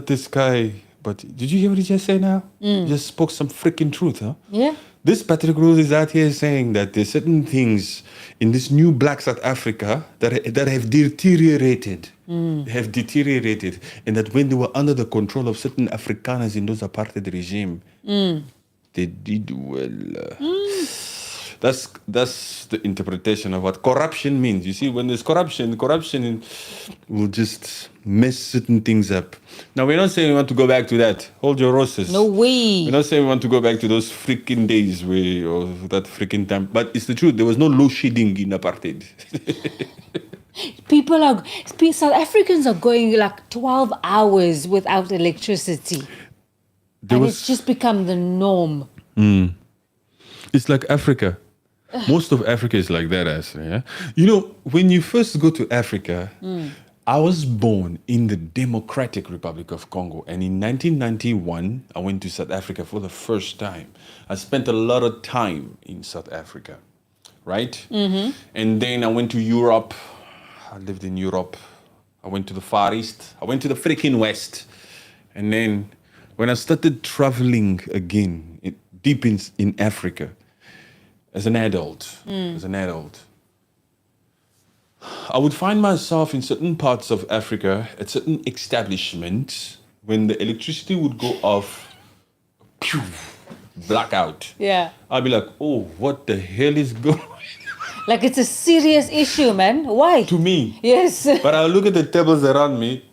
this guy, but did you hear what he just said now? He just spoke some freaking truth, huh? Yeah. This Patrick Rose is out here saying that there's certain things in this new Black South Africa that have deteriorated. Have deteriorated. And that when they were under the control of certain Afrikaners in those apartheid regime, they did well. That's the interpretation of what corruption means. You see, when there's corruption will just mess certain things up. Now, we're not saying we want to go back to that. Hold your horses. No way. We're not saying we want to go back to those freaking days or that freaking time. But it's the truth. There was no load shedding in apartheid. South Africans are going like 12 hours without electricity. It's just become the norm. It's like Africa. Most of Africa is like that, actually. Yeah? You know, when you first go to Africa, I was born in the Democratic Republic of Congo. And in 1991, I went to South Africa for the first time. I spent a lot of time in South Africa, right? And then I went to Europe. I lived in Europe. I went to the Far East. I went to the freaking West. And then when I started traveling again, deep in Africa, as an adult, I would find myself in certain parts of Africa at certain establishments when the electricity would go off, pew, blackout. Yeah. I'd be like, oh, what the hell is going on? Like it's a serious issue, man. Why? To me. Yes. But I look at the tables around me,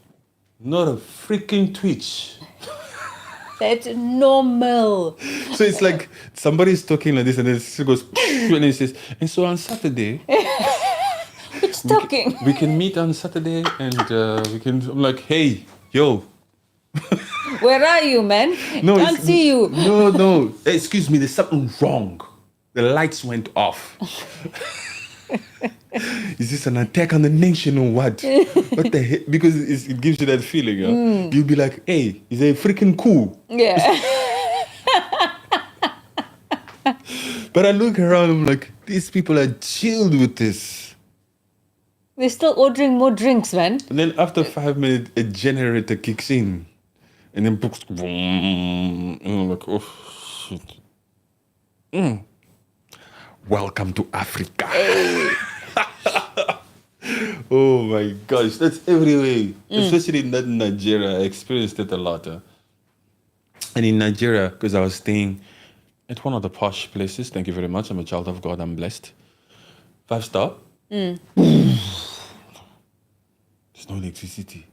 not a freaking twitch. That's normal. So it's like somebody's talking like this, and then it goes, and it says, and so on Saturday, Who's talking? we can meet on Saturday, and we can. I'm like, hey, yo. Where are you, man? No, Can't see you. No. Hey, excuse me, there's something wrong. The lights went off. Is this an attack on the nation or what? What the heck? Because it gives you that feeling. Huh? You'll be like, hey, is it freaking cool? Yeah. But I look around, I'm like, these people are chilled with this. We're still ordering more drinks, man. And then after 5 minutes, a generator kicks in. And then books, and I'm like, oh, shit. Welcome to Africa. Oh my gosh, that's everywhere. Especially in Nigeria. I experienced it a lot. And in Nigeria, because I was staying at one of the posh places. Thank you very much. I'm a child of God. I'm blessed. 5-star. There's no electricity.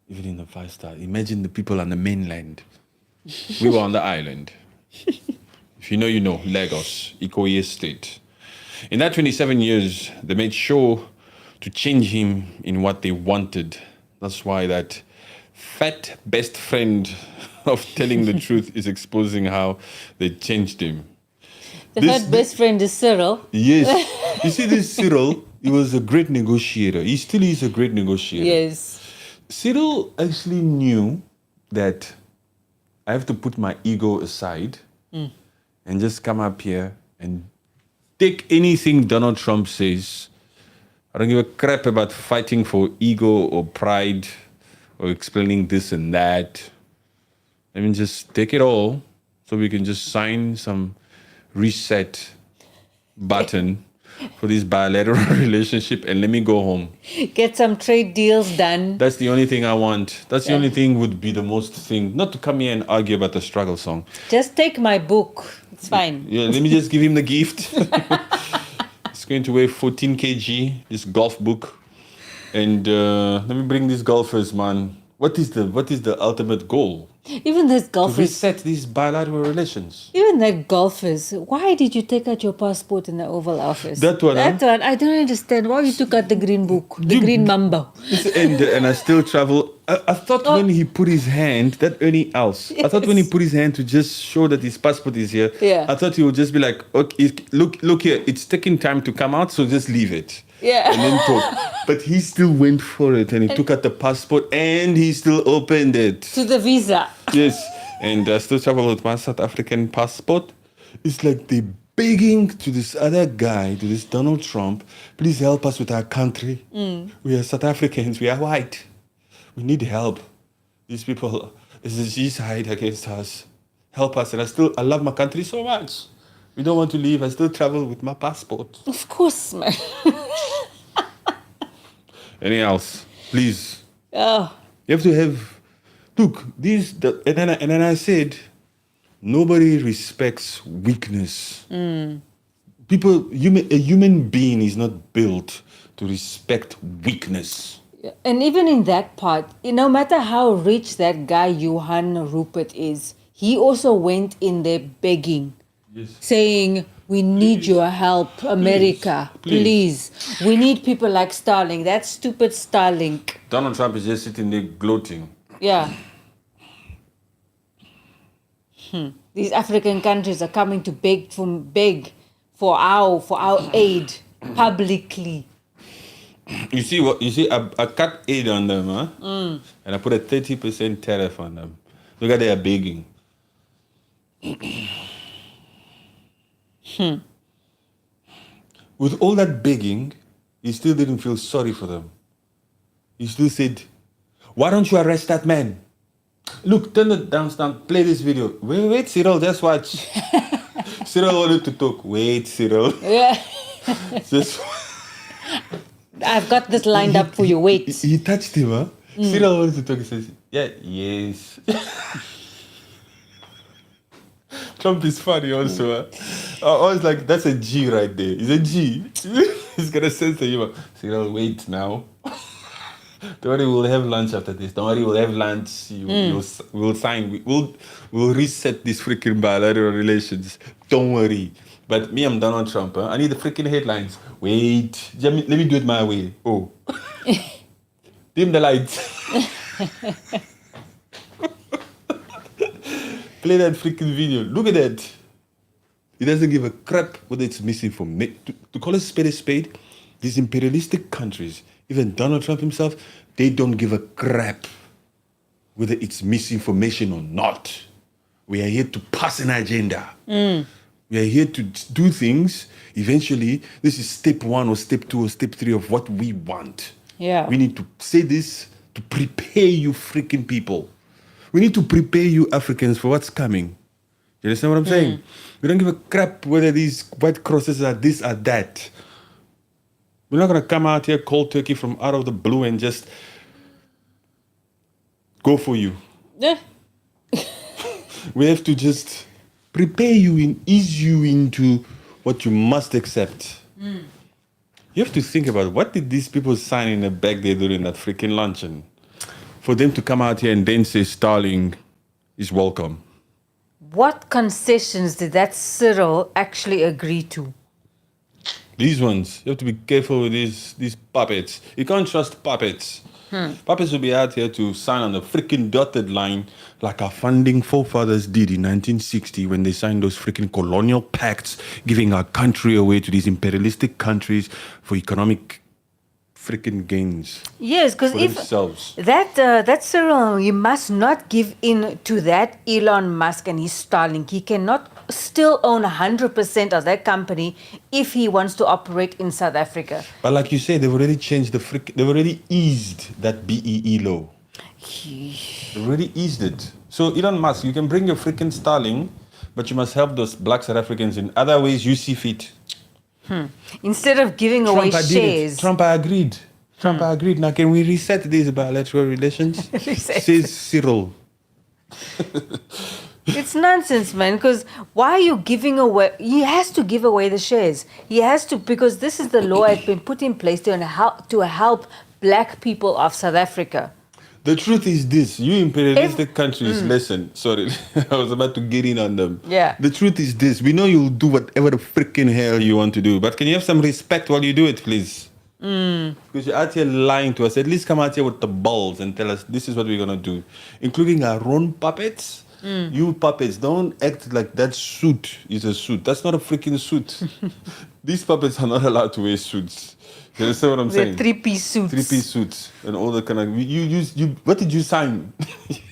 Even in the 5-star. Imagine the people on the mainland. We were on the island. If you know, you know. Lagos, Ikoyi State. In that 27 years, they made sure to change him in what they wanted. That's why that fat best friend of telling the truth is exposing how they changed him. The third best friend is Cyril. Yes. You see, this Cyril, he was a great negotiator. He still is a great negotiator. Yes. Cyril actually knew that I have to put my ego aside and just come up here and take anything Donald Trump says. I don't give a crap about fighting for ego or pride or explaining this and that. I mean, just take it all so we can just sign some reset button for this bilateral relationship and let me go home. Get some trade deals done. That's the only thing I want. That's the only thing would be the most thing. Not to come here and argue about the struggle song. Just take my book. It's fine. Yeah, let me just give him the gift. It's going to weigh 14 kg, this golf book. And let me bring these golfers, man. What is the ultimate goal? Even those To golfers. reset these bilateral relations. Even the golfers. Why did you take out your passport in the Oval Office? That one, huh? That one. I don't understand why you took out the green book, the green mambo. And I still travel. I thought when he put his hand, that Ernie else. I thought when he put his hand to just show that his passport is here. Yeah. I thought he would just be like, okay, look here, it's taking time to come out, so just leave it. Yeah. And then talk. But he still went for it and he took out the passport and he still opened it. To the visa. Yes. And I still travel with my South African passport. It's like they're begging to this other guy, to this Donald Trump, please help us with our country. We are South Africans. We are white. We need help. These people, there's a genocide against us. Help us. And I love my country so much. We don't want to leave. I still travel with my passport. Of course, man. Anything else? Please. Oh. You have to have, look, and then I said, nobody respects weakness. A human being is not built to respect weakness. And even in that part, no matter how rich that guy Johann Rupert is, he also went in there begging, saying, we need your help, America, please. We need people like Starlink, that stupid Starlink. Donald Trump is just sitting there gloating. Yeah. These African countries are coming to beg for our aid publicly. You see, I cut aid on them, huh? And I put a 30% tariff on them. Look at they are begging. With all that begging, he still didn't feel sorry for them. He still said, why don't you arrest that man? Look, turn it down, play this video. Wait, Cyril, just watch. Cyril wanted to talk. Wait, Cyril. Yeah. Just I've got this lined up for you. Wait. He touched him, huh? Cyril wanted to talk. He says, yes. Trump is funny also. Huh? I was like, that's a G right there. He's a G. He's going to censor you. Cyril, wait now. Don't worry, we'll have lunch after this. Don't worry, we'll have lunch. We'll sign. We'll reset these freaking bilateral relations. Don't worry. But me, I'm Donald Trump. Huh? I need the freaking headlines. Wait, let me do it my way. Oh, dim the lights. Play that freaking video. Look at that. He doesn't give a crap whether it's misinformation. To call a spade, these imperialistic countries, even Donald Trump himself, they don't give a crap whether it's misinformation or not. We are here to pass an agenda. We are here to do things. Eventually, this is step 1 or step 2 or step 3 of what we want. Yeah. We need to say this to prepare you freaking people. We need to prepare you Africans for what's coming. You understand what I'm saying? We don't give a crap whether these white crosses are this or that. We're not going to come out here cold turkey from out of the blue and just go for you. Yeah. We have to just prepare you and ease you into what you must accept. You have to think about what did these people sign in the back there during that freaking luncheon for them to come out here and then say Starling is welcome. What concessions did that Cyril actually agree to? These ones, you have to be careful with these puppets. You can't trust puppets. Puppets will be out here to sign on the freaking dotted line like our founding forefathers did in 1960 when they signed those freaking colonial pacts, giving our country away to these imperialistic countries for economic freaking gains. Yes, because for if themselves. that Cyril, you must not give in to that Elon Musk and his Starlink. He cannot still own 100% of that company if he wants to operate in South Africa. But like you say, they've already changed they've already eased that BEE law. They've already eased it. So Elon Musk, you can bring your freaking Starlink, but you must help those black South Africans in other ways you see fit. Instead of giving away shares. Trump, I agreed. I agreed. Now, can we reset these bilateral relations? Says Cyril. It's nonsense, man, because why are you giving away? He has to give away the shares. He has to, because this is the law that's been put in place to help black people of South Africa. The truth is this, you imperialistic countries, listen, sorry, I was about to get in on them. Yeah. The truth is this, we know you'll do whatever the freaking hell you want to do, but can you have some respect while you do it, please? Because you're out here lying to us. At least come out here with the balls and tell us this is what we're going to do, including our own puppets. You puppets, don't act like that suit is a suit. That's not a freaking suit. These puppets are not allowed to wear suits. You understand what I'm saying? They're 3-piece suits. 3-piece suits and all the kind of. What did you sign?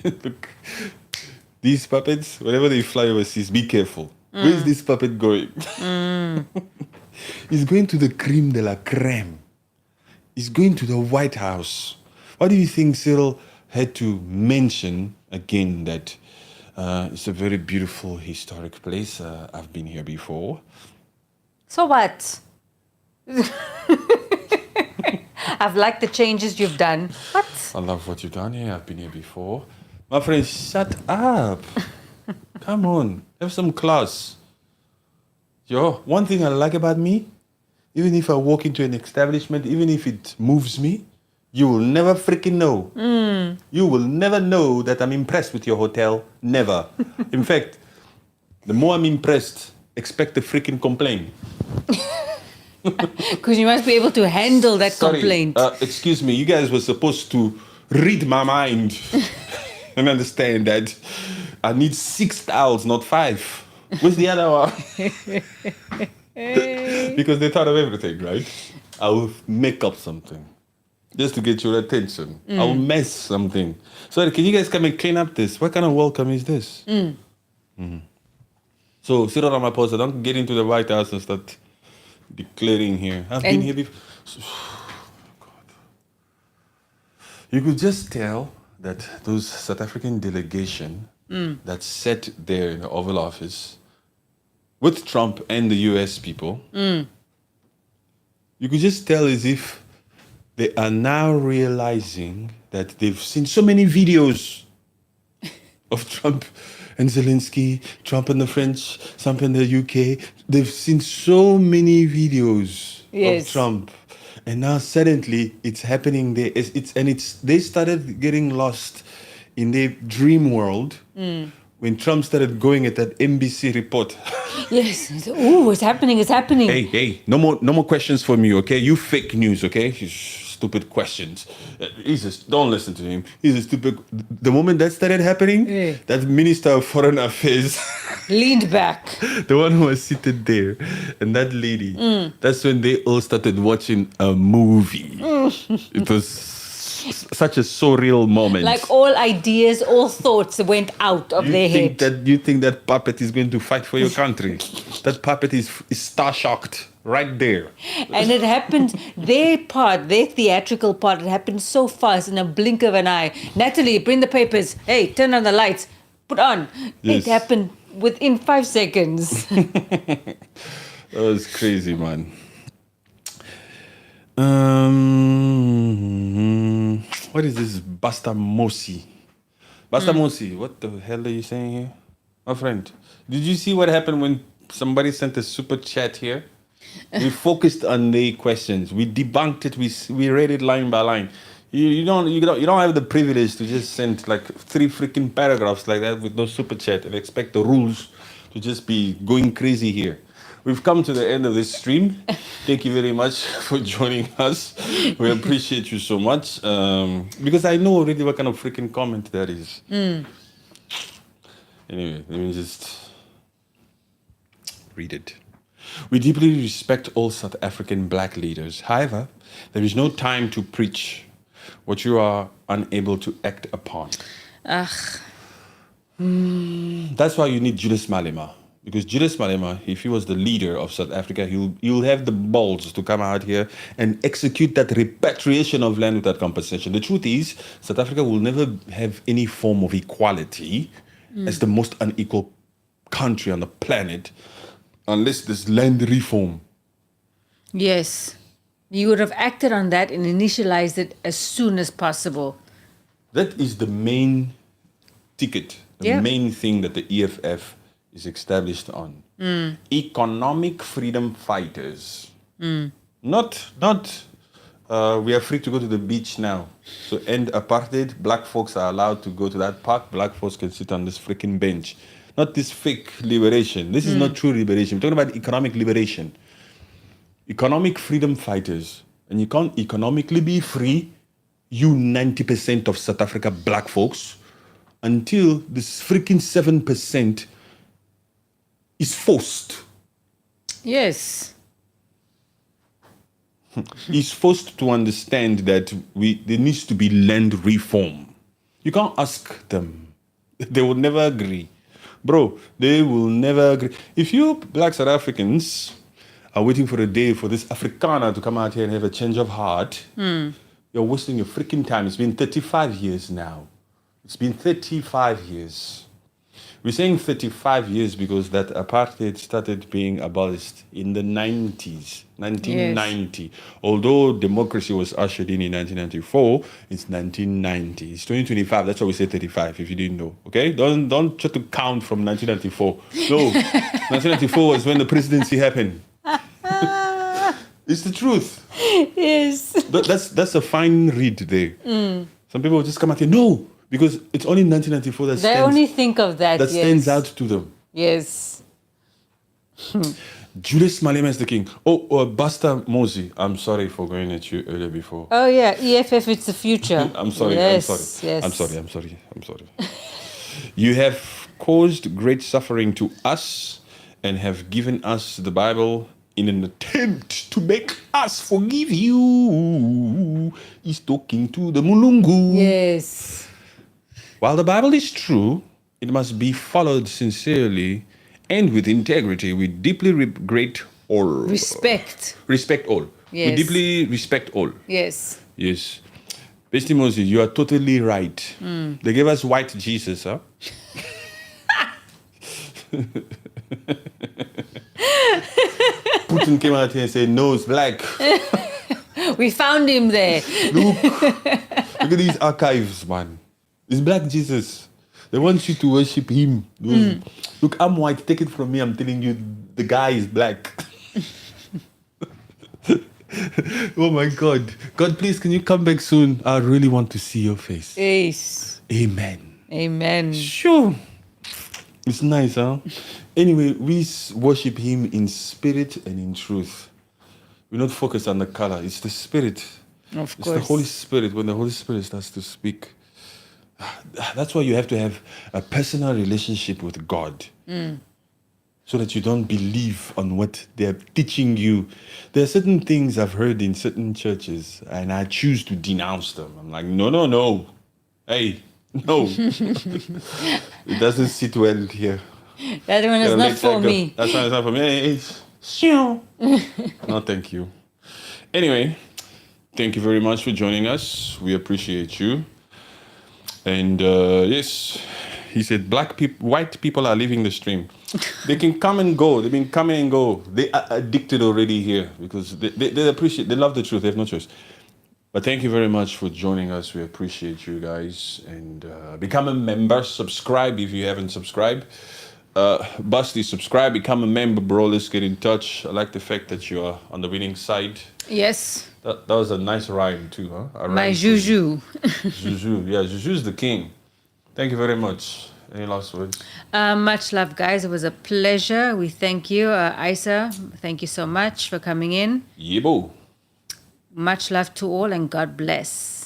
Look, these puppets, whenever they fly overseas, be careful. Where's this puppet going? He's going to the creme de la creme. He's going to the White House. Why do you think Cyril had to mention again that it's a very beautiful historic place? I've been here before. So what? I've liked the changes you've done. What? I love what you've done here. I've been here before. My friend, shut up. Come on. Have some class. Yo, one thing I like about me, even if I walk into an establishment, even if it moves me, you will never freaking know. You will never know that I'm impressed with your hotel. Never. In fact, the more I'm impressed, expect a freaking complaint. Because you must be able to handle that complaint. Excuse me, you guys were supposed to read my mind and understand that I need 6 towels, not 5. Where's the other one? Because they thought of everything, right? I will make up something just to get your attention. I will mess something. Sorry, can you guys come and clean up this? What kind of welcome is this? So, Cyril Ramaphosa, don't get into the White House and start declaring here. I've been here before. God. You could just tell that those South African delegation that sat there in the Oval Office with Trump and the US people, you could just tell as if they are now realizing that they've seen so many videos of Trump and Zelensky, Trump and the French, Trump and the UK. They've seen so many videos of Trump And now suddenly it's happening there. They started getting lost in their dream world when Trump started going at that NBC report. Yes. Ooh, it's happening. It's happening. Hey, no more questions from you, okay? You fake news, okay? You stupid questions. Don't listen to him. He's a stupid. The moment that started happening, that Minister of Foreign Affairs Leaned back. the one who was seated there, and that lady, that's when they all started watching a movie. It was such a surreal moment. Like all ideas, all thoughts went out of their head. You think that puppet is going to fight for your country? That puppet is star-shocked right there. And it happened, their theatrical part, it happened so fast in a blink of an eye. Natalie, bring the papers. Hey, turn on the lights. Put on. Yes. It happened within 5 seconds. That was crazy, man. What is this Basta Mosi? Basta Mosi, what the hell are you saying here? My friend, did you see what happened when somebody sent a super chat here? We focused on the questions. We debunked it. We read it line by line. You don't have the privilege to just send like 3 freaking paragraphs like that with no super chat and expect the rules to just be going crazy here. We've come to the end of this stream. Thank you very much for joining us. We appreciate you so much. Because I know already what kind of freaking comment that is. Anyway, let me just read it. We deeply respect all South African black leaders. However, there is no time to preach what you are unable to act upon. That's why you need Julius Malema. Because Julius Malema, if he was the leader of South Africa, he'll have the balls to come out here and execute that repatriation of land without compensation. The truth is, South Africa will never have any form of equality as the most unequal country on the planet unless there's land reform. Yes. You would have acted on that and initialized it as soon as possible. That is the main ticket, the main thing that the EFF is established on. Economic freedom fighters. Not we are free to go to the beach now. So end apartheid, black folks are allowed to go to that park, black folks can sit on this freaking bench. Not this fake liberation. This is not true liberation. We're talking about economic liberation. Economic freedom fighters. And you can't economically be free, you 90% of South Africa black folks, until this freaking 7% is forced. Yes. Is forced to understand that there needs to be land reform. You can't ask them. They will never agree. Bro, they will never agree. If you black South Africans are waiting for a day for this Afrikaner to come out here and have a change of heart, you're wasting your freaking time. It's been 35 years now. It's been 35 years. We're saying 35 years because that apartheid started being abolished in the 90s, 1990. Yes. Although democracy was ushered in 1994, it's 1990. It's 2025. That's why we say 35, if you didn't know. Okay? Don't try to count from 1994. No. 1994 was when the presidency happened. It's the truth. Yes. That's a fine read there. Some people will just come out here, no, because it's only 1994 that they only think of that. That stands out to them. Yes. Julius Malema is the king. Basta Mosi. I'm sorry for going at you earlier before. Oh yeah, EFF, it's the future. I'm sorry. Yes, I'm sorry. yes. I'm sorry. You have caused great suffering to us and have given us the Bible in an attempt to make us forgive you. He's talking to the Mulungu. Yes. While the Bible is true, it must be followed sincerely and with integrity. We deeply regret all. Respect all. Yes. We deeply respect all. Yes. Yes. Bestie Moses, you are totally right. They gave us white Jesus, huh? Putin came out here and said, no, it's black. We found him there. Look at these archives, man. It's black Jesus. They want you to worship him. Look, I'm white. Take it from me. I'm telling you, the guy is black. Oh my God. God, please, can you come back soon? I really want to see your face. Yes. Amen. Amen. Sure. It's nice, huh? Anyway, we worship him in spirit and in truth. We're not focused on the color. It's the spirit. Of It's course. the Holy Spirit. When the Holy Spirit starts to speak, that's why you have to have a personal relationship with God. So that you don't believe on what they're teaching you. There are certain things I've heard in certain churches, and I choose to denounce them. I'm like, no. Hey, no. It doesn't sit well here. That one is Gotta not let for that go. me. That's why it's not for me. Hey, shoo. No, thank you. Anyway, thank you very much for joining us. We appreciate you. And yes, he said white people are leaving the stream. They can come and go. They've been coming and go. They are addicted already here because they appreciate, they love the truth. They have no choice. But thank you very much for joining us. We appreciate you guys. And become a member. Subscribe if you haven't subscribed. Busty, subscribe, become a member, bro. Let's get in touch. I like the fact that you are on the winning side. Yes. That was a nice rhyme too, huh? My Juju. Juju. Yeah, Juju's the king. Thank you very much. Any last words? Much love, guys. It was a pleasure. We thank you. Isa, thank you so much for coming in. Yebo. Much love to all and God bless.